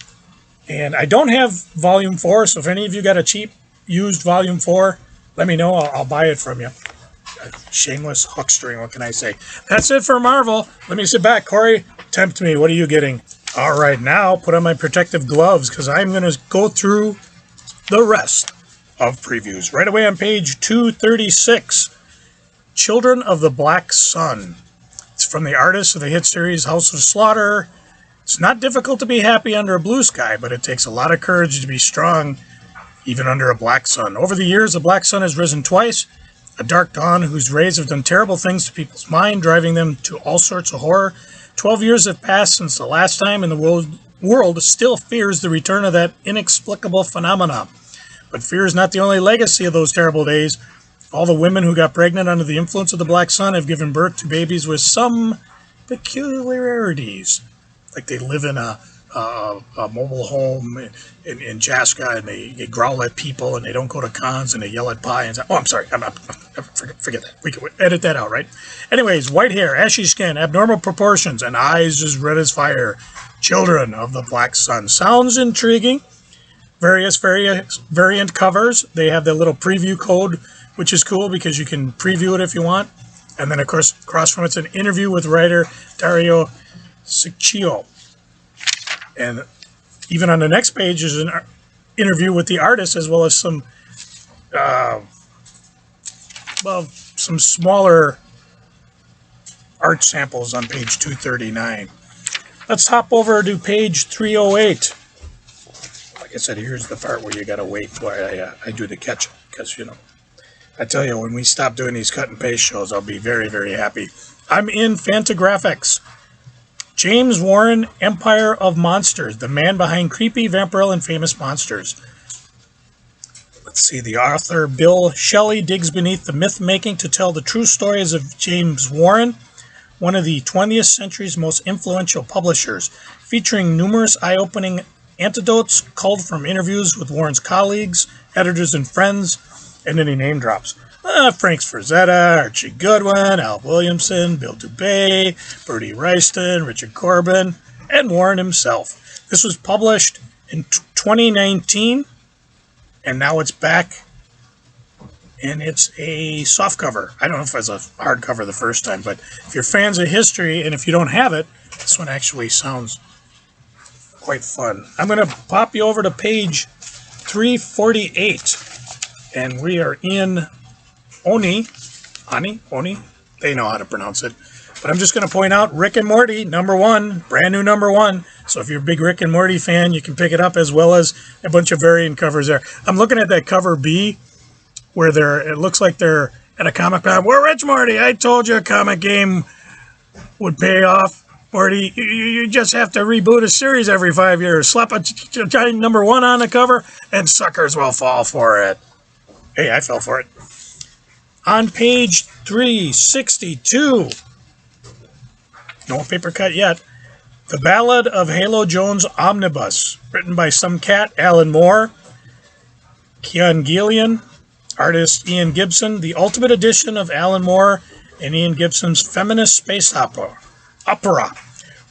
And I don't have Volume 4, so if any of you got a cheap used Volume 4, let me know. I'll buy it from you. Shameless huckstering, what can I say? That's it for Marvel. Let me sit back. Cory, tempt me. What are you getting? All right, now put on my protective gloves because I'm going to go through the rest of previews. Right away on page 236, Children of the Black Sun. It's from the artist of the hit series House of Slaughter. It's not difficult to be happy under a blue sky, but it takes a lot of courage to be strong even under a black sun. Over the years, the black sun has risen twice, a dark dawn whose rays have done terrible things to people's mind, driving them to all sorts of horror. 12 years have passed since the last time, and the world still fears the return of that inexplicable phenomenon. But fear is not the only legacy of those terrible days. All the women who got pregnant under the influence of the black sun have given birth to babies with some peculiarities. Like they live in a a mobile home in Chaska, and they growl at people, and they don't go to cons, and they yell at pie. And say, oh, I'm sorry, I'm not. Forget that. We can edit that out, right? Anyways, white hair, ashy skin, abnormal proportions, and eyes as red as fire. Children of the Black Sun. Sounds intriguing. Various variant covers. They have the little preview code, which is cool because you can preview it if you want. And then, of course, across from it's an interview with writer Dario Ciccio. And even on the next page is an interview with the artist, as well as some, some smaller art samples on page 239. Let's hop over to page 308. Like I said, here's the part where you gotta wait while I do the catch, because I tell you, when we stop doing these cut and paste shows, I'll be very, very happy. I'm in Fantagraphics. James Warren, Empire of Monsters, the man behind creepy, vampire, and famous monsters. Let's see, the author Bill Shelley digs beneath the myth-making to tell the true stories of James Warren, one of the 20th century's most influential publishers, featuring numerous eye-opening anecdotes culled from interviews with Warren's colleagues, editors, and friends, and then he name drops. Frank Sforzetta, Archie Goodwin, Al Williamson, Bill Dubay, Bertie Wrightson, Richard Corbin, and Warren himself. This was published in 2019, and now it's back, and it's a softcover. I don't know if it was a hardcover the first time, but if you're fans of history, and if you don't have it, this one actually sounds quite fun. I'm going to pop you over to page 348, and we are in Oni, they know how to pronounce it. But I'm just going to point out Rick and Morty, #1, brand new #1. So if you're a big Rick and Morty fan, you can pick it up, as well as a bunch of variant covers there. I'm looking at that cover B, where it looks like they're at a comic con. We're Rich Morty. I told you a comic game would pay off. Morty, you just have to reboot a series every 5 years. Slap a giant #1 on the cover, and suckers will fall for it. Hey, I fell for it. On page 362, no paper cut yet, The Ballad of Halo Jones Omnibus, written by some cat, Alan Moore, Keon Gillian, artist Ian Gibson, the ultimate edition of Alan Moore and Ian Gibson's feminist space opera.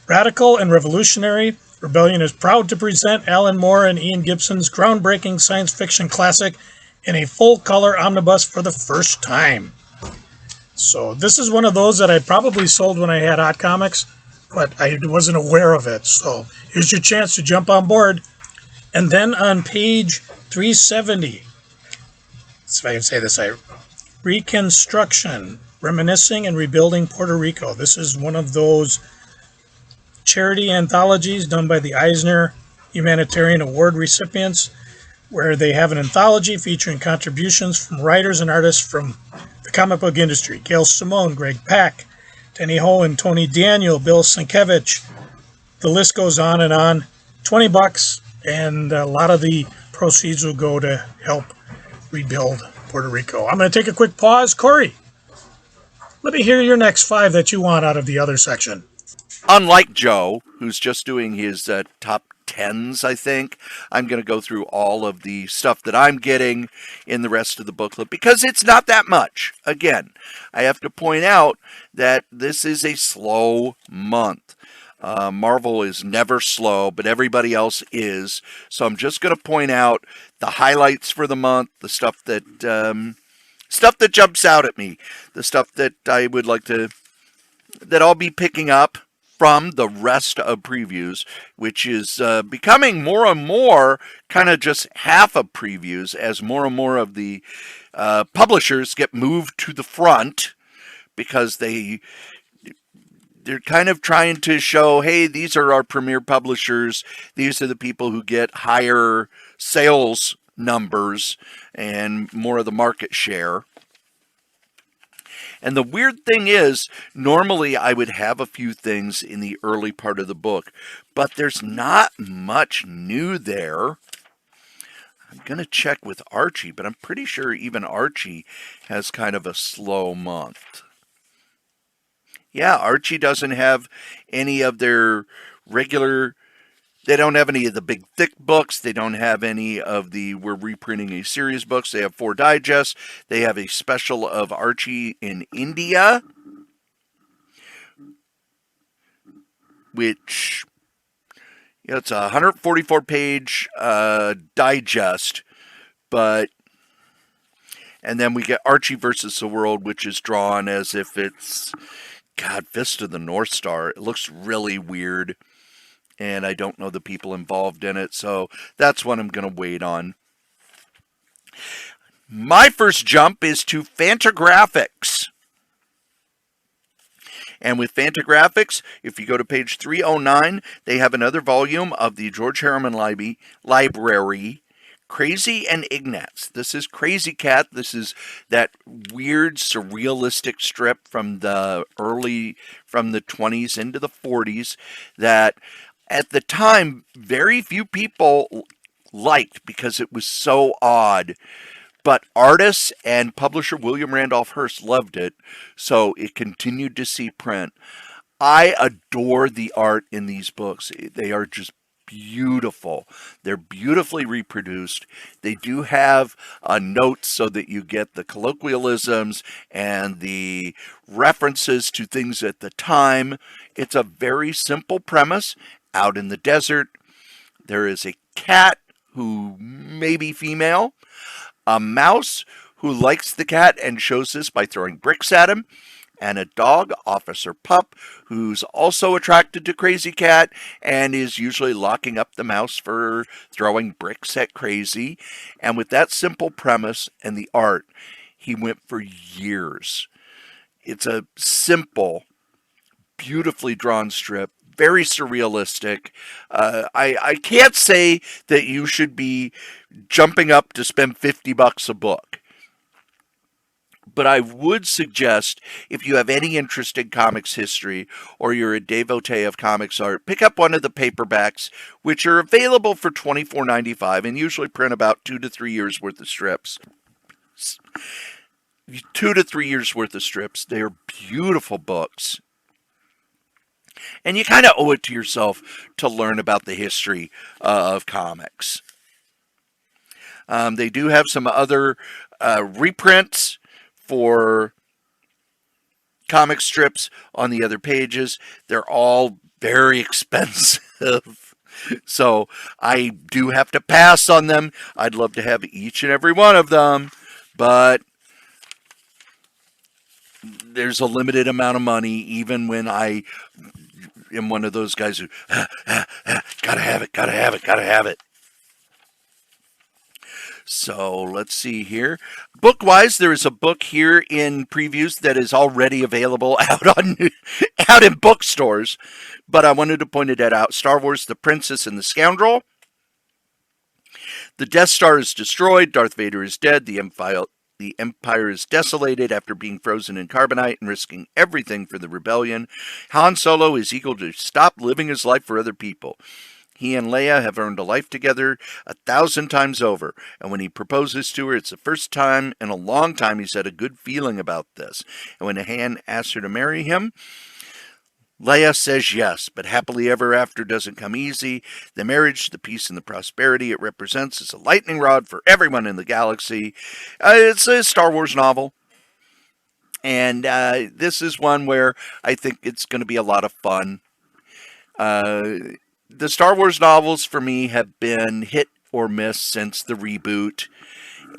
Radical and revolutionary, Rebellion is proud to present Alan Moore and Ian Gibson's groundbreaking science fiction classic in a full-color omnibus for the first time. So this is one of those that I probably sold when I had Hot Comics, but I wasn't aware of it. So here's your chance to jump on board. And then on page 370, if I can say this right, Reconstruction, Reminiscing and Rebuilding Puerto Rico. This is one of those charity anthologies done by the Eisner Humanitarian Award recipients, where they have an anthology featuring contributions from writers and artists from the comic book industry. Gail Simone, Greg Pak, Denny Ho and Tony Daniel, Bill Sienkiewicz. The list goes on and on. $20, and a lot of the proceeds will go to help rebuild Puerto Rico. I'm going to take a quick pause. Cory, let me hear your next 5 that you want out of the other section. Unlike Joe, who's just doing his top 10s, I think, I'm going to go through all of the stuff that I'm getting in the rest of the booklet, because it's not that much. Again, I have to point out that this is a slow month. Marvel is never slow, but everybody else is. So I'm just going to point out the highlights for the month, the stuff that jumps out at me, the stuff that I would like to, that I'll be picking up from the rest of previews, which is becoming more and more kind of just half of previews, as more and more of the publishers get moved to the front, because they're kind of trying to show, hey, these are our premier publishers. These are the people who get higher sales numbers and more of the market share. And the weird thing is, normally I would have a few things in the early part of the book, but there's not much new there. I'm going to check with Archie, but I'm pretty sure even Archie has kind of a slow month. Yeah, Archie doesn't have any of their regular They don't have any of the big thick books. They don't have any of the we're reprinting a series books. They have 4 digests. They have a special of Archie in India, which it's a 144-page digest, but and then we get Archie versus the World, which is drawn as if it's Fist of the North Star. It looks really weird, and I don't know the people involved in it, so that's what I'm going to wait on. My first jump is to Fantagraphics. And with Fantagraphics, if you go to page 309, they have another volume of the George Harriman Library, Crazy and Ignatz. This is Crazy Cat. This is that weird surrealistic strip from the 20s into the 40s that at the time very few people liked because it was so odd. But artists and publisher William Randolph Hearst loved it, so it continued to see print. I adore the art in these books. They are just beautiful. They're beautifully reproduced. They do have notes so that you get the colloquialisms and the references to things at the time. It's a very simple premise. Out in the desert, there is a cat who may be female, a mouse who likes the cat and shows this by throwing bricks at him, and a dog, Officer Pup, who's also attracted to Crazy Cat and is usually locking up the mouse for throwing bricks at Crazy. And with that simple premise and the art, he went for years. It's a simple, beautifully drawn strip, very surrealistic. I can't say that you should be jumping up to spend $50 a book. But I would suggest, if you have any interest in comics history or you're a devotee of comics art, pick up one of the paperbacks, which are available for $24.95 and usually print about 2 to 3 years worth of strips. 2 to 3 years worth of strips. They are beautiful books. And you kind of owe it to yourself to learn about the history of comics. They do have some other reprints for comic strips on the other pages. They're all very expensive. So I do have to pass on them. I'd love to have each and every one of them, but there's a limited amount of money, even when I am one of those guys who gotta have it. So let's see here. Book-wise, there is a book here in previews that is already available out in bookstores, but I wanted to point it out. Star Wars: The Princess and the Scoundrel. The Death Star is destroyed. Darth Vader is dead. The Empire is desolated after being frozen in carbonite and risking everything for the rebellion. Han Solo is eager to stop living his life for other people. He and Leia have earned a life together 1,000 times over, and when he proposes to her, it's the first time in a long time he's had a good feeling about this. And when Han asks her to marry him, Leia says yes, but happily ever after doesn't come easy. The marriage, the peace, and the prosperity it represents is a lightning rod for everyone in the galaxy. It's a Star Wars novel, and this is one where I think it's going to be a lot of fun. The Star Wars novels for me have been hit or miss since the reboot,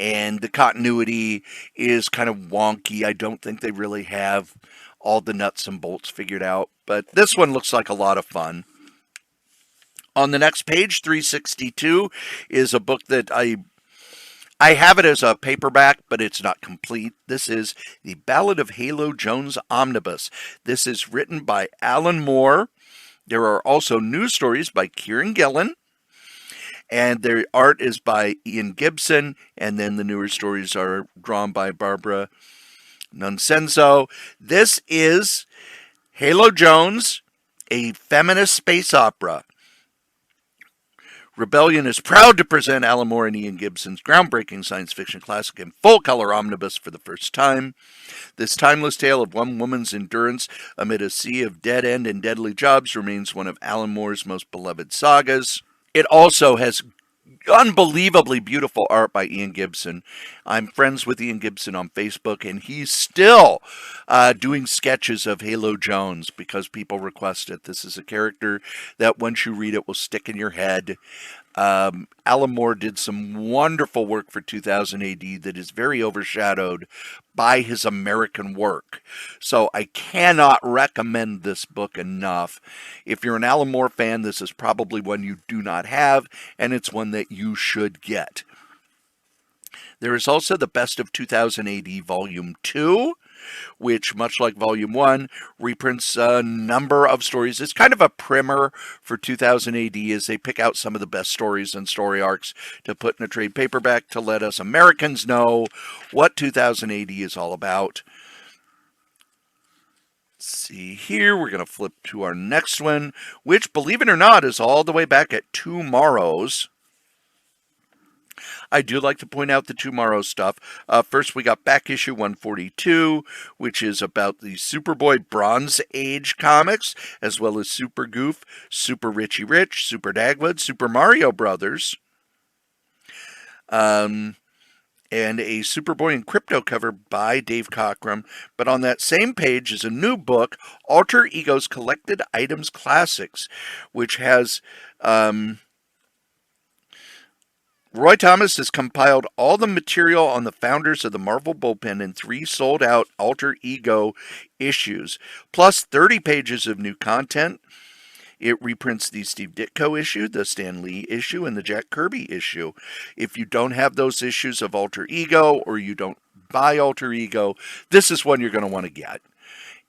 and the continuity is kind of wonky. I don't think they really have all the nuts and bolts figured out, but this one looks like a lot of fun. On the next page, 362, is a book that I have it as a paperback, but it's not complete. This is The Ballad of Halo Jones Omnibus. This is written by Alan Moore. There are also news stories by Kieran Gillen, and their art is by Ian Gibson, and then the newer stories are drawn by Barbara Nunsenzo. This is Halo Jones, a feminist space opera, Rebellion is proud to present Alan Moore and Ian Gibson's groundbreaking science fiction classic in full-color omnibus for the first time. This timeless tale of one woman's endurance amid a sea of dead-end and deadly jobs remains one of Alan Moore's most beloved sagas. It also has unbelievably beautiful art by Ian Gibson. I'm friends with Ian Gibson on Facebook, and he's still doing sketches of Halo Jones because people request it. This is a character that once you read it will stick in your head. Alan Moore did some wonderful work for 2000 AD that is very overshadowed by his American work. So I cannot recommend this book enough. If you're an Alan Moore fan, this is probably one you do not have, and it's one that you should get. There is also the Best of 2000 AD Volume 2, which, much like Volume 1, reprints a number of stories. It's kind of a primer for 2000 AD as they pick out some of the best stories and story arcs to put in a trade paperback to let us Americans know what 2000 AD is all about. Let's see here, we're going to flip to our next one, which, believe it or not, is all the way back at Tomorrow's. I do like to point out the Tomorrow stuff. First, we got back issue 142, which is about the Superboy Bronze Age comics, as well as Super Goof, Super Richie Rich, Super Dagwood, Super Mario Brothers, and a Superboy and Crypto cover by Dave Cockrum. But on that same page is a new book, Alter Ego's Collected Items Classics, which has... Roy Thomas has compiled all the material on the founders of the Marvel Bullpen in 3 sold-out Alter Ego issues, plus 30 pages of new content. It reprints the Steve Ditko issue, the Stan Lee issue, and the Jack Kirby issue. If you don't have those issues of Alter Ego, or you don't buy Alter Ego, this is one you're going to want to get.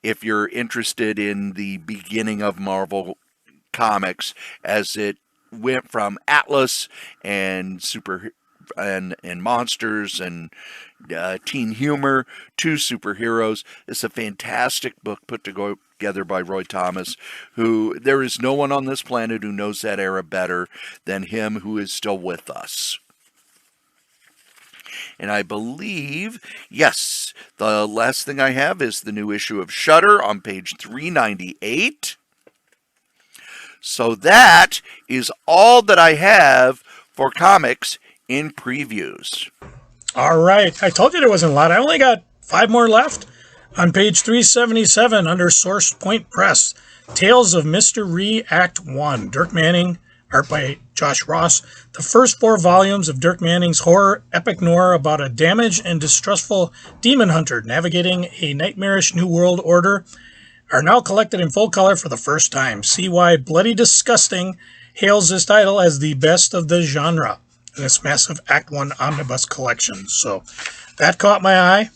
If you're interested in the beginning of Marvel Comics, as it went from Atlas and super and monsters and teen humor to superheroes. It's a fantastic book put together by Roy Thomas, who there is no one on this planet who knows that era better than him, who is still with us. And I believe, yes, the last thing I have is the new issue of Shudder on page 398. So that is all that I have for comics in previews. All right. I told you there wasn't a lot. I only got 5 more left. On page 377 under Source Point Press, Tales of Mr. Ree Act 1. Dirk Manning, art by Josh Ross. The first 4 volumes of Dirk Manning's horror epic noir about a damaged and distrustful demon hunter navigating a nightmarish new world order are now collected in full color for the first time. See why Bloody Disgusting hails this title as the best of the genre in this massive Act 1 omnibus collection. So that caught my eye.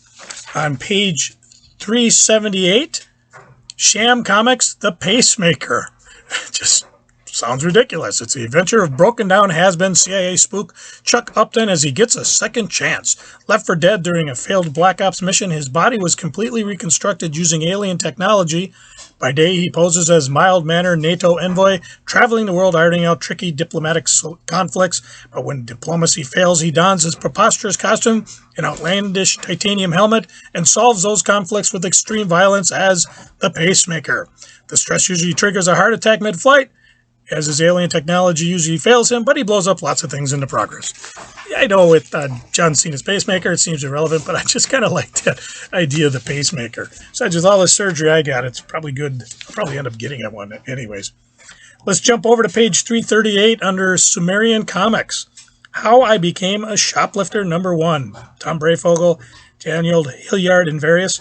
On page 378, Sham Comics, The Pacemaker. Just sounds ridiculous. It's the adventure of broken-down has-been CIA spook Chuck Upton as he gets a second chance. Left for dead during a failed Black Ops mission, his body was completely reconstructed using alien technology. By day, he poses as mild-mannered NATO envoy, traveling the world ironing out tricky diplomatic conflicts. But when diplomacy fails, he dons his preposterous costume, an outlandish titanium helmet, and solves those conflicts with extreme violence as the Pacemaker. The stress usually triggers a heart attack mid-flight, as his alien technology usually fails him, but he blows up lots of things in the progress. I know with John Cena's Pacemaker, it seems irrelevant, but I just kind of like that idea of the Pacemaker. Besides, with all the surgery I got, it's probably good. I'll probably end up getting one anyways. Let's jump over to page 338 under Sumerian Comics. How I Became a Shoplifter #1. Tom Brayfogle, Daniel Hilliard, and various.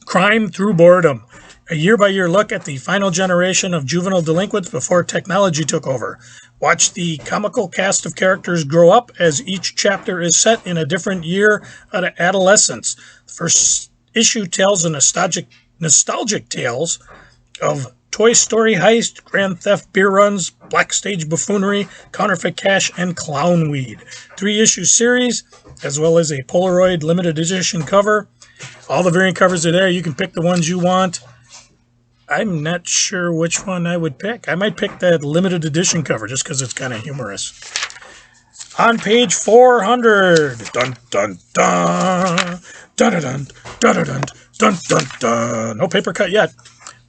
Crime Through Boredom. A year-by-year look at the final generation of juvenile delinquents before technology took over. Watch the comical cast of characters grow up as each chapter is set in a different year of adolescence. The first issue tells a nostalgic tales of Toy Story heist, Grand Theft beer runs, backstage buffoonery, counterfeit cash, and clown weed. 3-issue series, as well as a Polaroid limited edition cover. All the variant covers are there. You can pick the ones you want. I'm not sure which one I would pick. I might pick that limited edition cover just because it's kind of humorous. On page 400, dun dun dun, dun dun dun dun dun dun dun dun. No paper cut yet.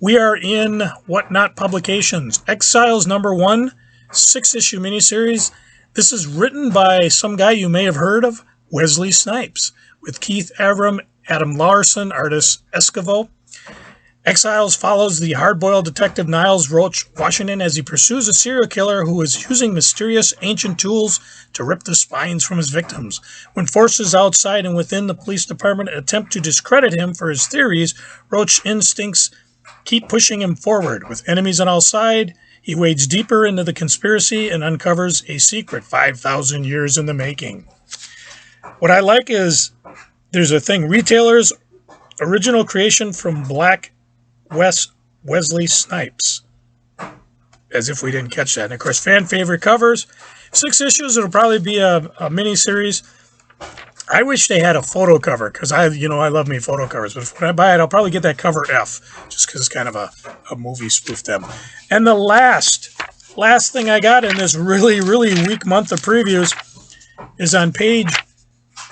We are in Whatnot Publications. Exiles #1, 6-issue miniseries. This is written by some guy you may have heard of, Wesley Snipes, with Keith Avram, Adam Larson, artist Esquivel. Exiles follows the hard-boiled detective Niles Roach Washington as he pursues a serial killer who is using mysterious ancient tools to rip the spines from his victims. When forces outside and within the police department attempt to discredit him for his theories, Roach's instincts keep pushing him forward. With enemies on all sides, he wades deeper into the conspiracy and uncovers a secret 5,000 years in the making. What I like is there's a thing, retailers, original creation from Black Wesley Snipes. As if we didn't catch that. And of course, fan favorite covers. 6 issues, it'll probably be a mini-series. I wish they had a photo cover, because I love me photo covers. But when I buy it, I'll probably get that cover F, just because it's kind of a movie spoof them. And the last thing I got in this really, really weak month of previews is on page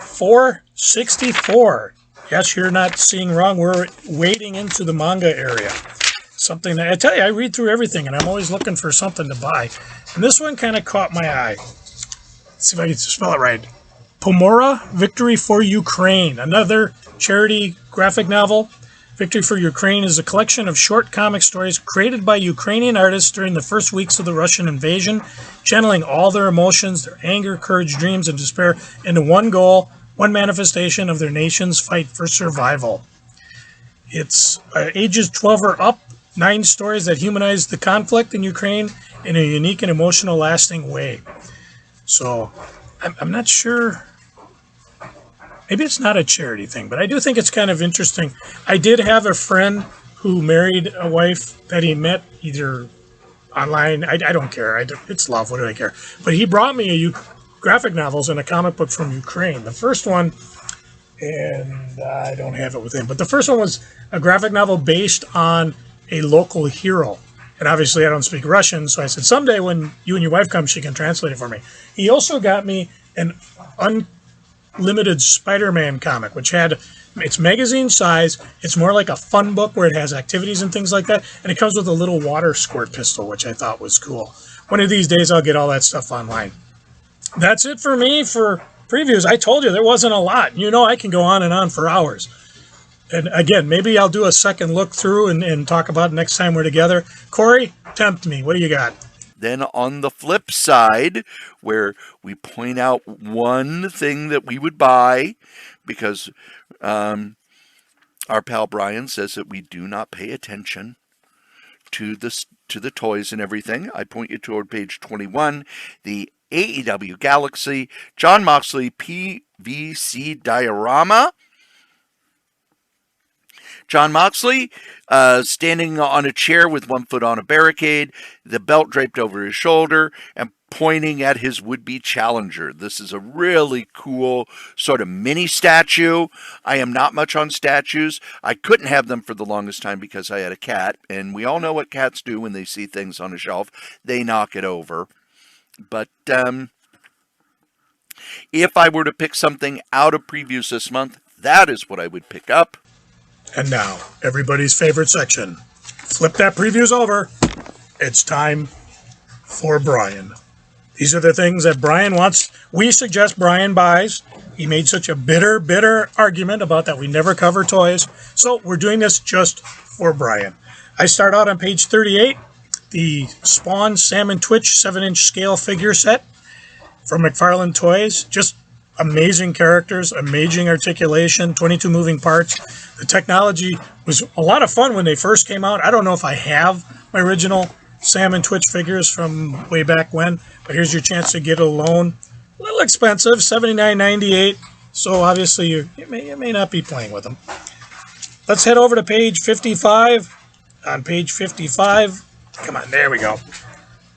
464. Yes, you're not seeing wrong. We're wading into the manga area. Something that, I tell you, I read through everything, and I'm always looking for something to buy. And this one kind of caught my eye. Let's see if I can spell it right. Pomora, Victory for Ukraine, another charity graphic novel. Victory for Ukraine is a collection of short comic stories created by Ukrainian artists during the first weeks of the Russian invasion, channeling all their emotions, their anger, courage, dreams, and despair into one goal, one manifestation of their nation's fight for survival. It's ages 12 or up, 9 stories that humanize the conflict in Ukraine in a unique and emotional, lasting way. So, I'm not sure. Maybe it's not a charity thing, but I do think it's kind of interesting. I did have a friend who married a wife that he met either online. I don't care. It's love. What do I care? But he brought me graphic novels and a comic book from Ukraine. The first one, and I don't have it with him, but the first one was a graphic novel based on a local hero. And obviously I don't speak Russian, so I said, someday when you and your wife come, she can translate it for me. He also got me an unlimited Spider-Man comic, which it's magazine size. It's more like a fun book where it has activities and things like that. And it comes with a little water squirt pistol, which I thought was cool. One of these days I'll get all that stuff online. That's it for me for previews. I told you there wasn't a lot. You know I can go on and on for hours. And again, maybe I'll do a second look through and talk about it next time we're together. Cory, tempt me. What do you got? Then on the flip side, where we point out one thing that we would buy, because our pal Brian says that we do not pay attention to the toys and everything. I point you toward page 21, the AEW Galaxy John Moxley PVC diorama. John Moxley standing on a chair with one foot on a barricade, the belt draped over his shoulder, and pointing at his would-be challenger. This is a really cool sort of mini statue. I am not much on statues. I couldn't have them for the longest time because I had a cat, and we all know what cats do when they see things on a shelf. They knock it over. But if I were to pick something out of previews this month, that is what I would pick up. And now, everybody's favorite section. Flip that previews over. It's time for Brian. These are the things that Brian wants. We suggest Brian buys. He made such a bitter argument about that we never cover toys. So we're doing this just for Brian. I start out on page 38. The Spawn Salmon Twitch 7-inch scale figure set from McFarlane Toys. Just amazing characters, amazing articulation, 22 moving parts. The technology was a lot of fun when they first came out. I don't know if I have my original Salmon Twitch figures from way back when, but here's your chance to get a loan. A little expensive, $79.98. So obviously you may not be playing with them. Let's head over to page 55. On page 55, come on, there we go.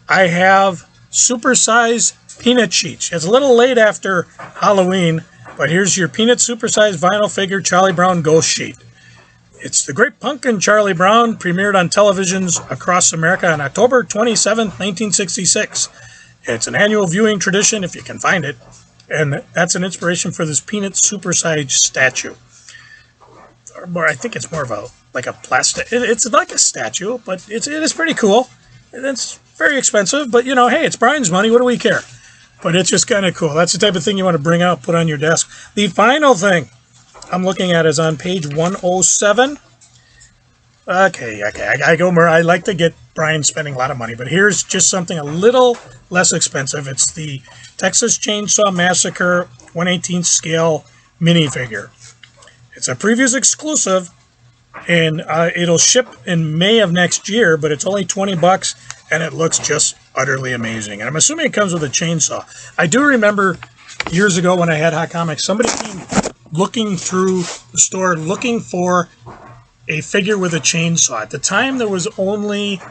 I have supersized Peanut sheets. It's a little late after Halloween, but here's your Peanut supersized vinyl figure Charlie Brown ghost sheet. It's The Great Pumpkin, Charlie Brown, premiered on televisions across America on October 27th, 1966. It's an annual viewing tradition, if you can find it, and that's an inspiration for this peanut supersized statue. Or I think it's more of a plastic. It's like a statue, but it is pretty cool. And it's very expensive, but hey, it's Brian's money. What do we care? But it's just kind of cool. That's the type of thing you want to bring out, put on your desk. The final thing I'm looking at is on page 107. Okay, I go more. I like to get Brian spending a lot of money, but here's just something a little less expensive. It's the Texas Chainsaw Massacre 1/18 scale minifigure. It's a previews exclusive, and it'll ship in May of next year, but it's only $20, and it looks just utterly amazing. And I'm assuming it comes with a chainsaw. I do remember years ago when I had Hot Comics, somebody came looking through the store looking for a figure with a chainsaw. At the time, there was only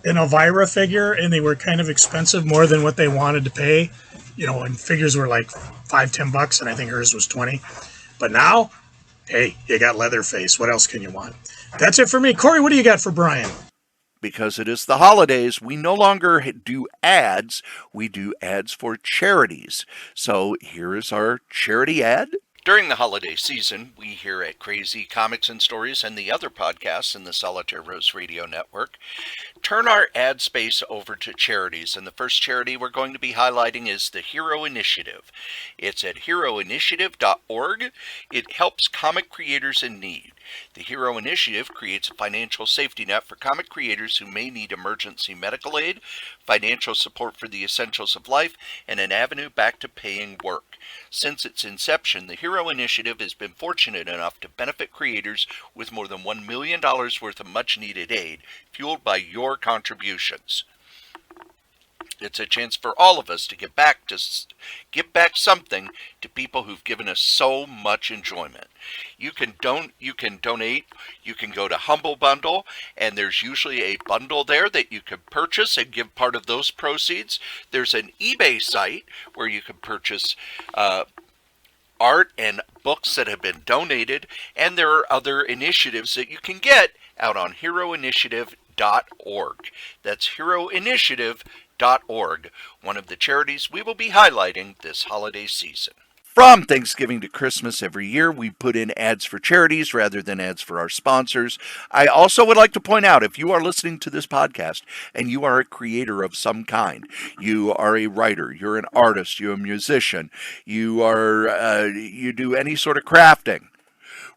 an Elvira figure, and they were kind of expensive, more than what they wanted to pay. And figures were like $5-10, and I think hers was 20. But now, hey, you got Leatherface. What else can you want? That's it for me. Cory, what do you got for Brian? Because it is the holidays, we no longer do ads, we do ads for charities. So here is our charity ad. During the holiday season, we here at Crazy Comics and Stories and the other podcasts in the Solitaire Rose Radio Network turn our ad space over to charities. And the first charity we're going to be highlighting is the Hero Initiative. It's at heroinitiative.org. It helps comic creators in need. The Hero Initiative creates a financial safety net for comic creators who may need emergency medical aid, financial support for the essentials of life, and an avenue back to paying work. Since its inception, the Hero Initiative has been fortunate enough to benefit creators with more than $1 million worth of much-needed aid, fueled by your contributions. It's a chance for all of us to give back something to people who've given us so much enjoyment. You can donate. You can go to Humble Bundle, and there's usually a bundle there that you can purchase and give part of those proceeds. There's an eBay site where you can purchase art and books that have been donated, and there are other initiatives that you can get out on heroinitiative.org. That's heroinitiative.org, one of the charities we will be highlighting this holiday season. From Thanksgiving to Christmas every year, we put in ads for charities rather than ads for our sponsors. I also would like to point out, if you are listening to this podcast and you are a creator of some kind, you are a writer, you're an artist, you're a musician, you do any sort of crafting,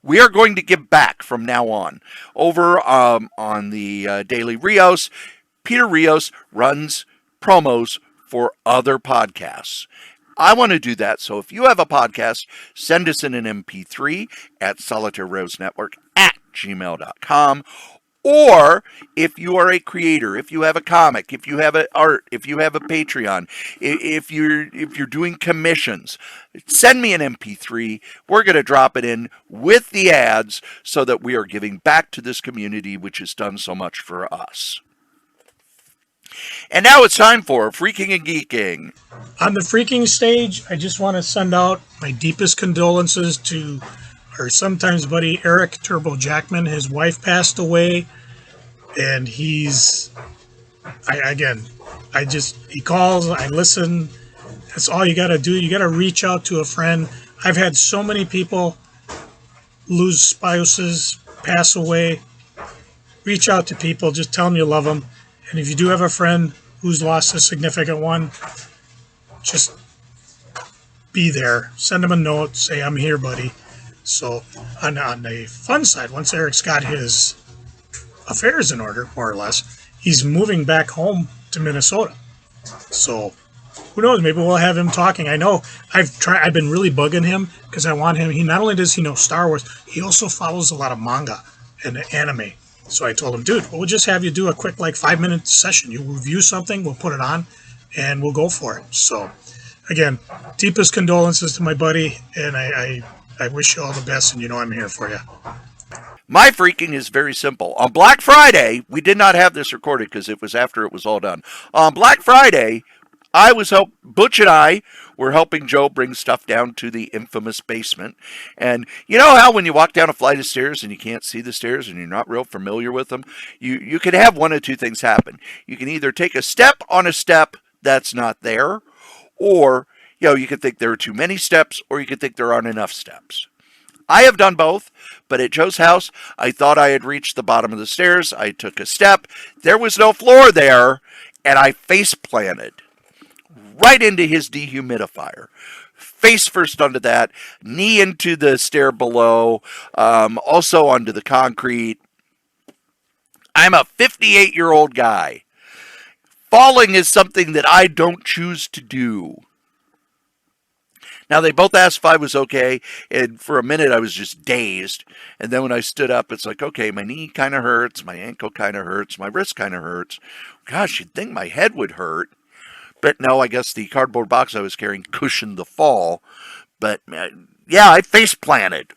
we are going to give back from now on. Over on the Daily Rios, Peter Rios runs promos for other podcasts. I want to do that, so if you have a podcast, send us in an MP3 at solitairerosenetwork@gmail.com. Or if you are a creator, if you have a comic, if you have an art, if you have a Patreon, if you're doing commissions, send me an MP3. We're going to drop it in with the ads so that we are giving back to this community which has done so much for us. And now it's time for Freaking and Geeking. On the freaking stage, I just want to send out my deepest condolences to our sometimes buddy Eric Turbo Jackman. His wife passed away, and he calls, I listen. That's all you got to do. You got to reach out to a friend. I've had so many people lose spouses, pass away. Reach out to people. Just tell them you love them. And if you do have a friend who's lost a significant one, just be there. Send them a note. Say, I'm here, buddy. So on the fun side, once Eric's got his affairs in order, more or less, he's moving back home to Minnesota. So who knows? Maybe we'll have him talking. I know I've been really bugging him because I want him. He not only does he know Star Wars, he also follows a lot of manga and anime. So I told him, dude, we'll just have you do a quick 5-minute session. You review something, we'll put it on, and we'll go for it. So again, deepest condolences to my buddy, and I wish you all the best, and I'm here for you. My freaking is very simple. On Black Friday, we did not have this recorded because it was after it was all done. On Black Friday, Butch and I were helping Joe bring stuff down to the infamous basement. And you know how when you walk down a flight of stairs and you can't see the stairs and you're not real familiar with them, you can have one of two things happen. You can either take a step on a step that's not there, or you can think there are too many steps, or you can think there aren't enough steps. I have done both, but at Joe's house, I thought I had reached the bottom of the stairs. I took a step. There was no floor there, and I face planted right into his dehumidifier. Face first onto that, knee into the stair below, also onto the concrete. I'm a 58-year-old guy. Falling is something that I don't choose to do. Now, they both asked if I was okay, and for a minute I was just dazed. And then when I stood up, it's like, okay, my knee kind of hurts, my ankle kind of hurts, my wrist kind of hurts. Gosh, you'd think my head would hurt. But no, I guess the cardboard box I was carrying cushioned the fall. But yeah, I face planted.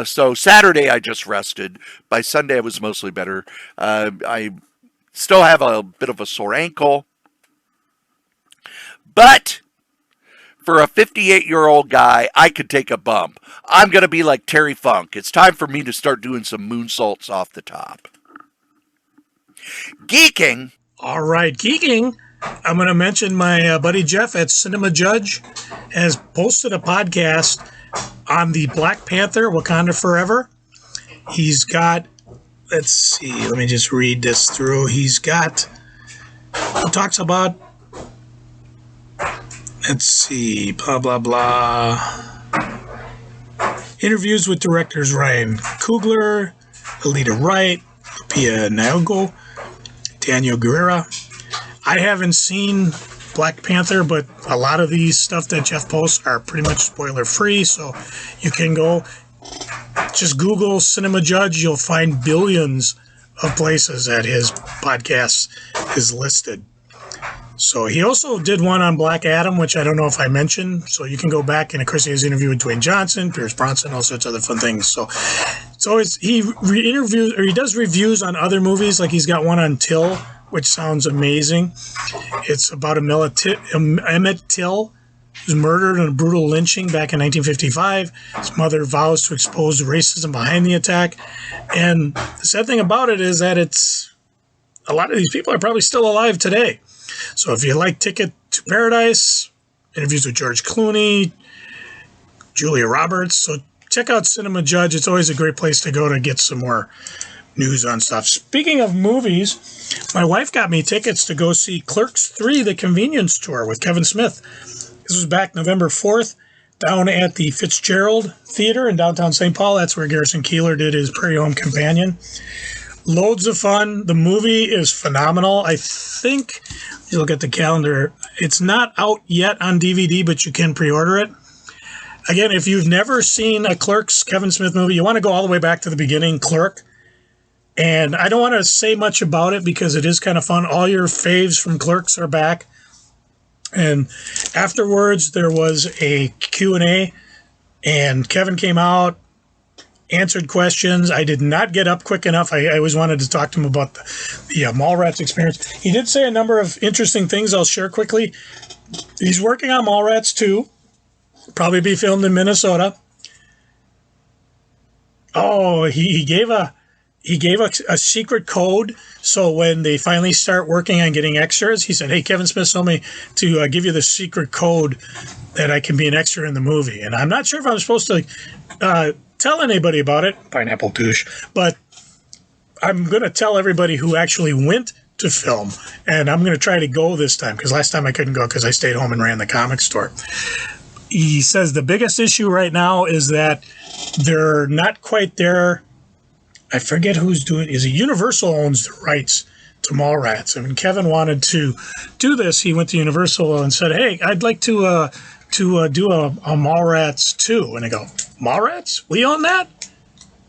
So Saturday I just rested. By Sunday I was mostly better. I still have a bit of a sore ankle. But for a 58-year-old guy, I could take a bump. I'm going to be like Terry Funk. It's time for me to start doing some moonsaults off the top. Geeking. All right, geeking. I'm going to mention my buddy Jeff at Cinema Judge has posted a podcast on the Black Panther Wakanda Forever. He's got, let's see, let me just read this through. He talks about, let's see, blah, blah, blah. Interviews with directors Ryan Coogler, Alita Wright, Lupita Nyong'o, Daniel Guerrera. I haven't seen Black Panther, but a lot of these stuff that Jeff posts are pretty much spoiler free, so you can go just Google Cinema Judge. You'll find billions of places that his podcast is listed. So he also did one on Black Adam, which I don't know if I mentioned. So you can go back, and of course he has an interview with Dwayne Johnson, Pierce Bronson, all sorts of other fun things. So it's always he does reviews on other movies, like he's got one on Till, which sounds amazing. It's about Emmett Till, who was murdered in a brutal lynching back in 1955. His mother vows to expose the racism behind the attack. And the sad thing about it is that a lot of these people are probably still alive today. So if you like Ticket to Paradise, interviews with George Clooney, Julia Roberts, so check out Cinema Judge. It's always a great place to go to get some more news on stuff. Speaking of movies, my wife got me tickets to go see Clerks 3, The Convenience Tour with Kevin Smith. This was back November 4th down at the Fitzgerald Theater in downtown St. Paul. That's where Garrison Keillor did his Prairie Home Companion. Loads of fun. The movie is phenomenal. I think, you look at the calendar, it's not out yet on DVD, but you can pre-order it. Again, if you've never seen a Clerks Kevin Smith movie, you want to go all the way back to the beginning, Clerk. And I don't want to say much about it because it is kind of fun. All your faves from Clerks are back. And afterwards, there was a Q&A, and Kevin came out, answered questions. I did not get up quick enough. I always wanted to talk to him about the Mallrats experience. He did say a number of interesting things I'll share quickly. He's working on Mallrats 2. Probably be filmed in Minnesota. Oh, he gave a secret code, so when they finally start working on getting extras, he said, hey, Kevin Smith told me to give you the secret code that I can be an extra in the movie. And I'm not sure if I'm supposed to tell anybody about it, pineapple douche, but I'm going to tell everybody who actually went to film, and I'm going to try to go this time, because last time I couldn't go because I stayed home and ran the comic store. He says the biggest issue right now is that they're not quite there. I forget who's doing it. Is it Universal owns the rights to Mallrats? And when Kevin wanted to do this, he went to Universal and said, hey, I'd like to do a Mallrats 2. And they go, Mallrats? We own that?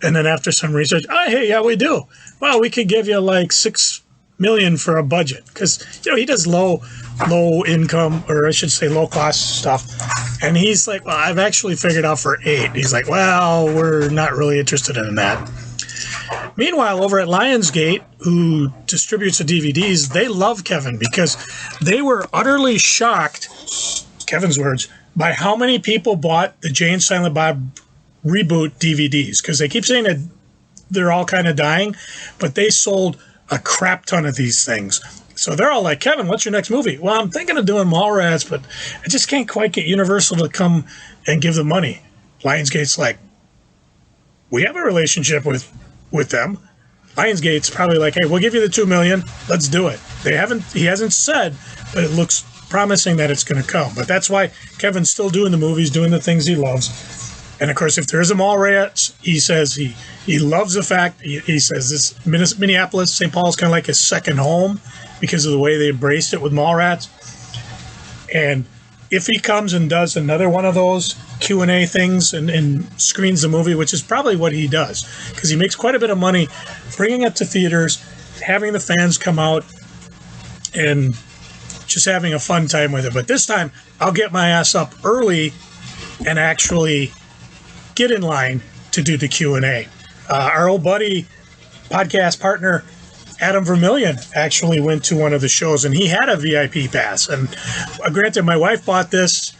And then after some research, hey, yeah, we do. Well, we could give you like $6 million for a budget. Because, he does low income, or I should say low cost stuff. And he's like, well, I've actually figured out for $8. He's like, well, we're not really interested in that. Meanwhile, over at Lionsgate, who distributes the DVDs, they love Kevin because they were utterly shocked, Kevin's words, by how many people bought the Jay and Silent Bob reboot DVDs. Because they keep saying that they're all kind of dying, but they sold a crap ton of these things. So they're all like, Kevin, what's your next movie? Well, I'm thinking of doing Mallrats, but I just can't quite get Universal to come and give the money. Lionsgate's like, we have a relationship with them. Lionsgate's probably like, hey, we'll give you the $2 million. Let's do it. He hasn't said, but it looks promising that it's going to come. But that's why Kevin's still doing the movies, doing the things he loves. And of course, if there is a Mallrats, he says he loves the fact, he says this Minneapolis, St. Paul is kind of like his second home because of the way they embraced it with Mallrats. And if he comes and does another one of those Q&A things and screens the movie, which is probably what he does, because he makes quite a bit of money bringing it to theaters, having the fans come out, and just having a fun time with it. But this time, I'll get my ass up early and actually get in line to do the Q&A. Our old buddy, podcast partner, Adam Vermillion actually went to one of the shows, and he had a VIP pass. And granted, my wife bought this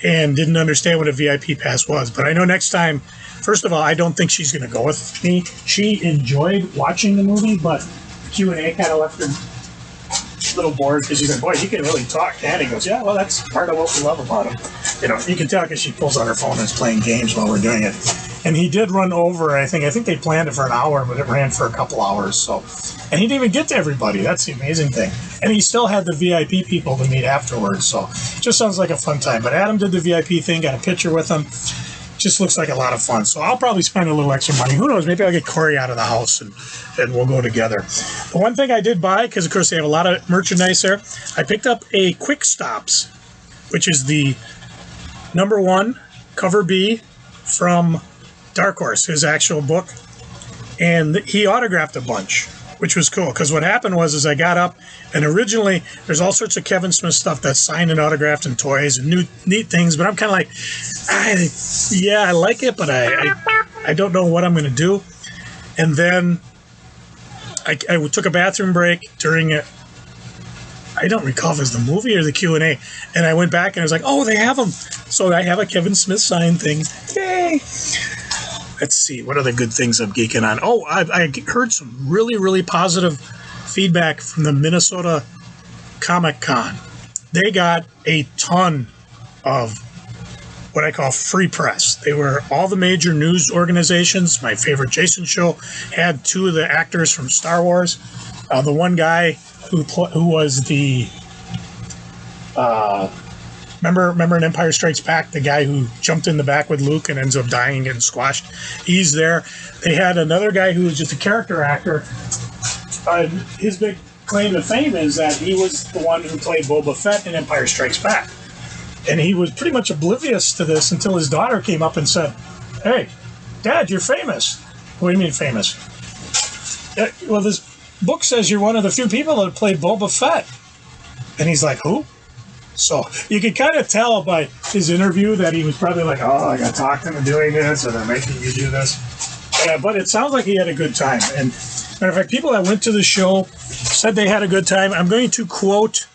and didn't understand what a VIP pass was. But I know next time, first of all, I don't think she's going to go with me. She enjoyed watching the movie, but the Q&A kind of left her a little bored because she's like, boy, he can really talk, and he goes, yeah, well, that's part of what we love about him. You know, you can tell because she pulls out her phone and is playing games while we're doing it. And he did run over, I think they planned it for an hour, but it ran for a couple hours. So, and he didn't even get to everybody. That's the amazing thing. And he still had the VIP people to meet afterwards. So it just sounds like a fun time. But Adam did the VIP thing, got a picture with him. Just looks like a lot of fun. So I'll probably spend a little extra money. Who knows? Maybe I'll get Cory out of the house and we'll go together. The one thing I did buy, because of course they have a lot of merchandise there, I picked up a Quick Stops, which is the #1 cover B from Dark Horse, his actual book. And he autographed a bunch, which was cool. Because what happened was I got up, and originally there's all sorts of Kevin Smith stuff that's signed and autographed and toys and neat things. But I'm kind of like, I like it, but I don't know what I'm going to do. And then I took a bathroom break during it. I don't recall if it was the movie or the Q&A. And I went back and I was like, oh, they have them. So I have a Kevin Smith signed thing. Yay! Let's see, what are the good things I'm geeking on? Oh, I heard some really, really positive feedback from the Minnesota Comic Con. They got a ton of what I call free press. They were all the major news organizations. My favorite Jason show had 2 of the actors from Star Wars. The one guy who was the remember in Empire Strikes Back, the guy who jumped in the back with Luke and ends up dying and getting squashed? He's there. They had another guy who was just a character actor. His big claim to fame is that he was the one who played Boba Fett in Empire Strikes Back. And he was pretty much oblivious to this until his daughter came up and said, hey, Dad, you're famous. What do you mean famous? Well, this book says you're one of the few people that played Boba Fett. And he's like, who? So you could kind of tell by his interview that he was probably like, oh, I got talked into doing this, or they're making you do this. But it sounds like he had a good time. And matter of fact, people that went to the show said they had a good time. I'm going to quote,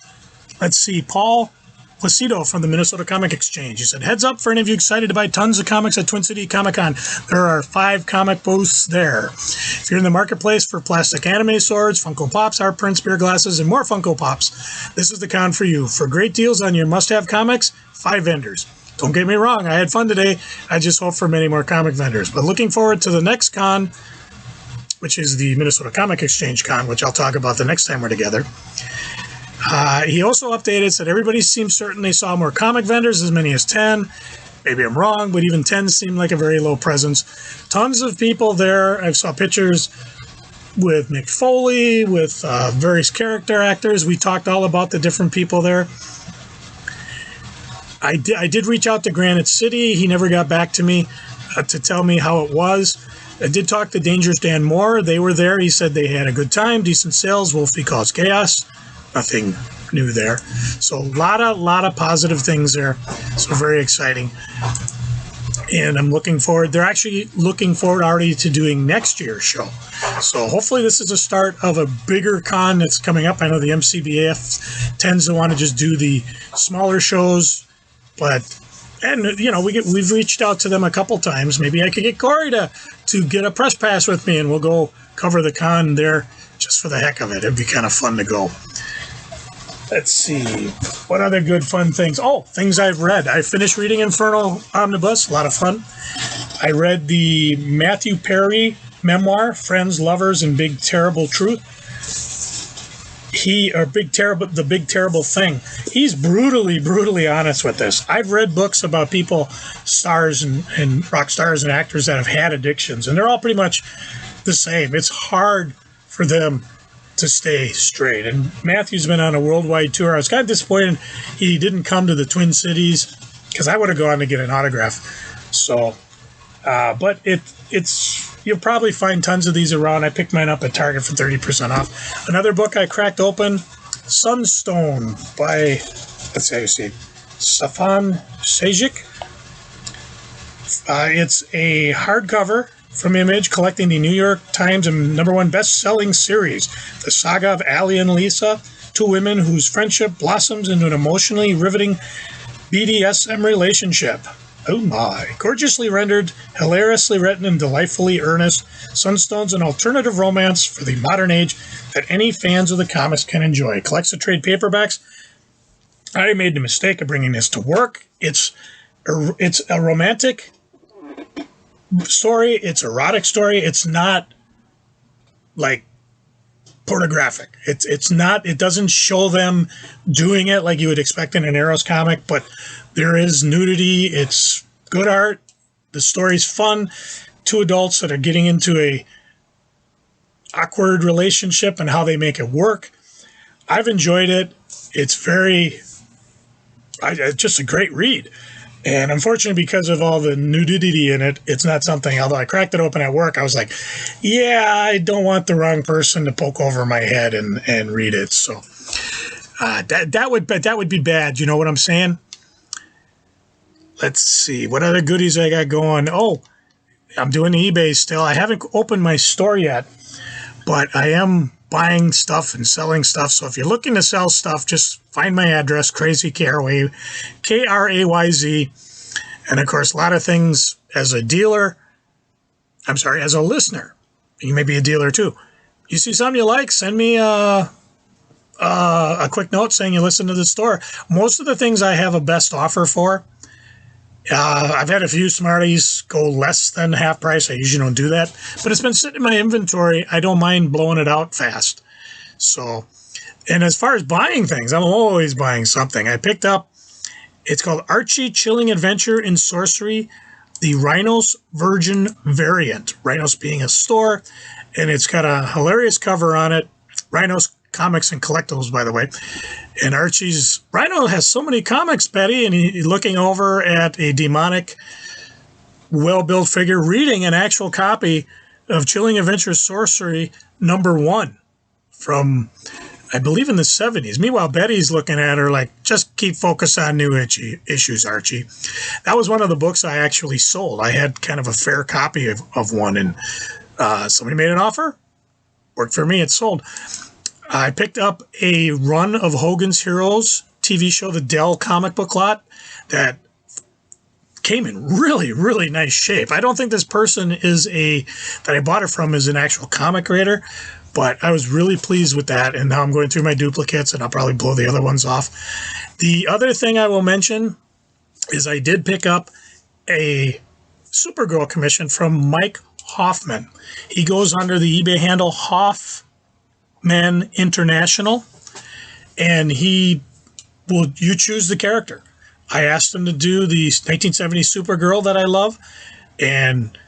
Paul Placido from the Minnesota Comic Exchange. He said, heads up for any of you excited to buy tons of comics at Twin City Comic Con. There are 5 comic booths there. If you're in the marketplace for plastic anime swords, Funko Pops, art prints, beer glasses, and more Funko Pops, this is the con for you. For great deals on your must-have comics, 5 vendors. Don't get me wrong, I had fun today. I just hope for many more comic vendors. But looking forward to the next con, which is the Minnesota Comic Exchange Con, which I'll talk about the next time we're together. He also updated, said everybody seems certain they saw more comic vendors, as many as 10. Maybe I'm wrong, but even 10 seemed like a very low presence. Tons of people there. I saw pictures with Mick Foley, with various character actors. We talked all about the different people there. I did reach out to Granite City. He never got back to me to tell me how it was. I did talk to Dangerous Dan Moore. They were there. He said they had a good time, decent sales. Wolfie Calls Chaos. Nothing new there. So a lot of positive things there. So very exciting. And I'm looking forward. They're actually looking forward already to doing next year's show. So hopefully this is the start of a bigger con that's coming up. I know the MCBF tends to want to just do the smaller shows, but we've reached out to them a couple times. Maybe I could get Cory to get a press pass with me, and we'll go cover the con there just for the heck of it. It'd be kind of fun to go. Let's see. What other good fun things? Oh, things I've read. I finished reading Inferno Omnibus. A lot of fun. I read the Matthew Perry memoir, Friends, Lovers, and Big Terrible Truth. The Big Terrible Thing. He's brutally honest with this. I've read books about people, stars and rock stars and actors that have had addictions, and they're all pretty much the same. It's hard for them to stay straight. And Matthew's been on a worldwide tour. I was kind of disappointed he didn't come to the Twin Cities, because I would have gone to get an autograph. So, but you'll probably find tons of these around. I picked mine up at Target for 30% off. Another book I cracked open, Sunstone by, let's see how you say it, Stefan Sejic. It's a hardcover from Image, collecting the New York Times and #1 best-selling series, the saga of Allie and Lisa, two women whose friendship blossoms into an emotionally riveting BDSM relationship. Oh my. Gorgeously rendered, hilariously written, and delightfully earnest, Sunstone's an alternative romance for the modern age that any fans of the comics can enjoy. It collects the trade paperbacks. I made the mistake of bringing this to work. It's a romantic story. It's erotic story. It's not like pornographic. It's not. It doesn't show them doing it like you would expect in an Arrows comic, but there is nudity. It's good art. The story's fun. Two adults that are getting into a awkward relationship and how they make it work. I've enjoyed it. It's just a great read. And unfortunately, because of all the nudity in it, it's not something, although I cracked it open at work, I was like, yeah, I don't want the wrong person to poke over my head and read it. So that would be bad. You know what I'm saying? Let's see. What other goodies I got going? Oh, I'm doing eBay still. I haven't opened my store yet, but I am buying stuff and selling stuff. So if you're looking to sell stuff, just find my address, Crazy Krayz, Krayz. And of course, a lot of things as a listener. You may be a dealer too. You see something you like, send me a quick note saying you listen to the store. Most of the things I have a best offer for. I've had a few Smarties go less than half price. I usually don't do that, but it's been sitting in my inventory. I don't mind blowing it out fast. So, and as far as buying things, I'm always buying something. I picked up, it's called Archie Chilling Adventure in Sorcery, the Rhinos Virgin variant. Rhinos being a store, and it's got a hilarious cover on it. Rhinos Comics and Collectibles, by the way. And Rhino has so many comics, Betty, and he's looking over at a demonic, well-built figure reading an actual copy of Chilling Adventure Sorcery #1 from, I believe, in the 70s. Meanwhile, Betty's looking at her like, just keep focused on new issues, Archie. That was one of the books I actually sold. I had kind of a fair copy of one, and somebody made an offer. Worked for me. It's sold. I picked up a run of Hogan's Heroes TV show, the Dell comic book lot, that came in really, really nice shape. I don't think this person that I bought it from is an actual comic creator, but I was really pleased with that. And now I'm going through my duplicates, and I'll probably blow the other ones off. The other thing I will mention is I did pick up a Supergirl commission from Mike Hoffman. He goes under the eBay handle Hoffman International, and you choose the character. I asked him to do the 1970s Supergirl that I love, and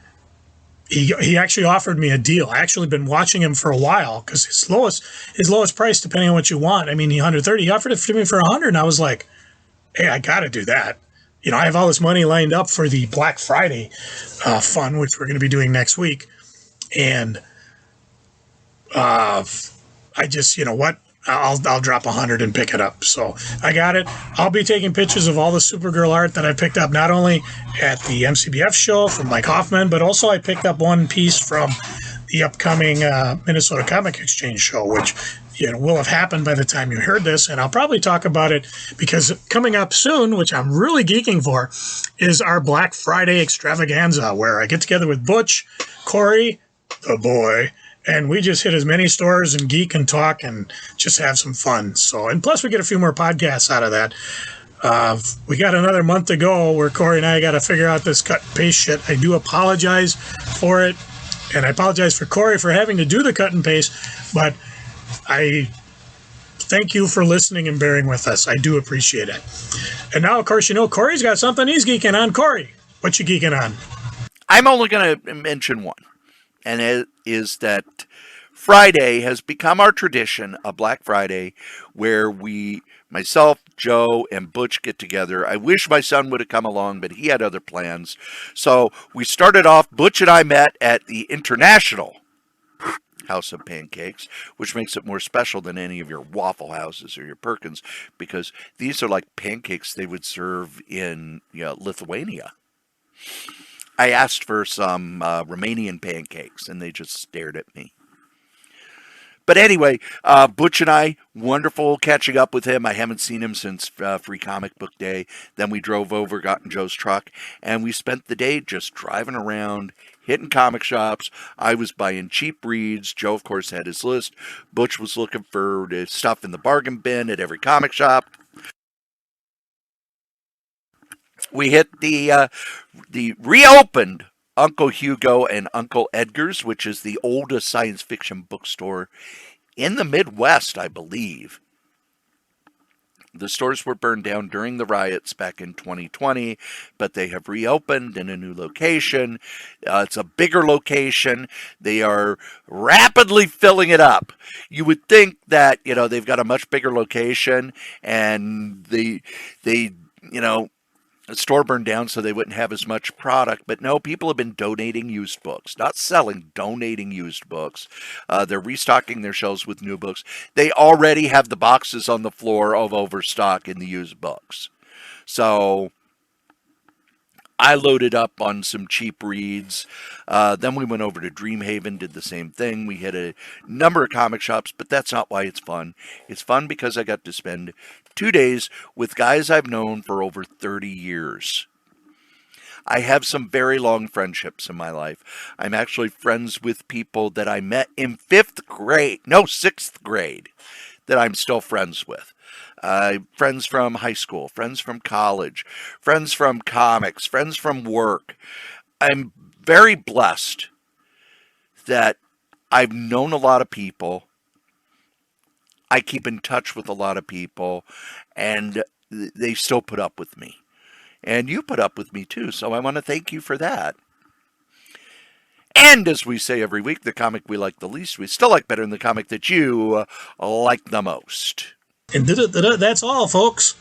he actually offered me a deal. I actually been watching him for a while, because his lowest price, depending on what you want, I mean, $130. He offered it to me for $100, and I was like, hey, I got to do that. You know, I have all this money lined up for the Black Friday fun, which we're going to be doing next week, and I just, you know what? I'll drop $100 and pick it up. So I got it. I'll be taking pictures of all the Supergirl art that I picked up, not only at the MCBF show from Mike Hoffman, but also I picked up one piece from the upcoming Minnesota Comic Exchange show, which will have happened by the time you heard this. And I'll probably talk about it because coming up soon, which I'm really geeking for, is our Black Friday extravaganza, where I get together with Butch, Cory, the boy, and we just hit as many stores and geek and talk and just have some fun. So, and plus we get a few more podcasts out of that. We got another month to go where Cory and I got to figure out this cut and paste shit. I do apologize for it, and I apologize for Cory for having to do the cut and paste, but I thank you for listening and bearing with us. I do appreciate it. And now, of course, Cory's got something he's geeking on. Cory, what you geeking on? I'm only going to mention one, and it is that Friday has become our tradition, a Black Friday, where myself, Joe, and Butch get together. I wish my son would have come along, but he had other plans. So we started off, Butch and I met at the International House of Pancakes, which makes it more special than any of your Waffle Houses or your Perkins, because these are like pancakes they would serve in Lithuania. I asked for some Romanian pancakes, and they just stared at me. But anyway, Butch and I, wonderful catching up with him. I haven't seen him since Free Comic Book Day. Then we drove over, got in Joe's truck, and we spent the day just driving around, hitting comic shops. I was buying cheap reads. Joe, of course, had his list. Butch was looking for stuff in the bargain bin at every comic shop. We hit the reopened Uncle Hugo and Uncle Edgar's, which is the oldest science fiction bookstore in the Midwest, I believe. The stores were burned down during the riots back in 2020, but they have reopened in a new location. It's a bigger location. They are rapidly filling it up. You would think that, they've got a much bigger location and the store burned down so they wouldn't have as much product. But no, people have been donating used books. Not selling, donating used books. They're restocking their shelves with new books. They already have the boxes on the floor of overstock in the used books. So I loaded up on some cheap reads. Then we went over to Dreamhaven, did the same thing. We hit a number of comic shops, but that's not why it's fun. It's fun because I got to spend 2 days with guys I've known for over 30 years. I have some very long friendships in my life. I'm actually friends with people that I met in 6th grade, that I'm still friends with. Friends from high school, friends from college, friends from comics, friends from work. I'm very blessed that I've known a lot of people. I keep in touch with a lot of people, and they still put up with me. And you put up with me too, so I want to thank you for that. And as we say every week, the comic we like the least, we still like better than the comic that you like the most. And that's all, folks.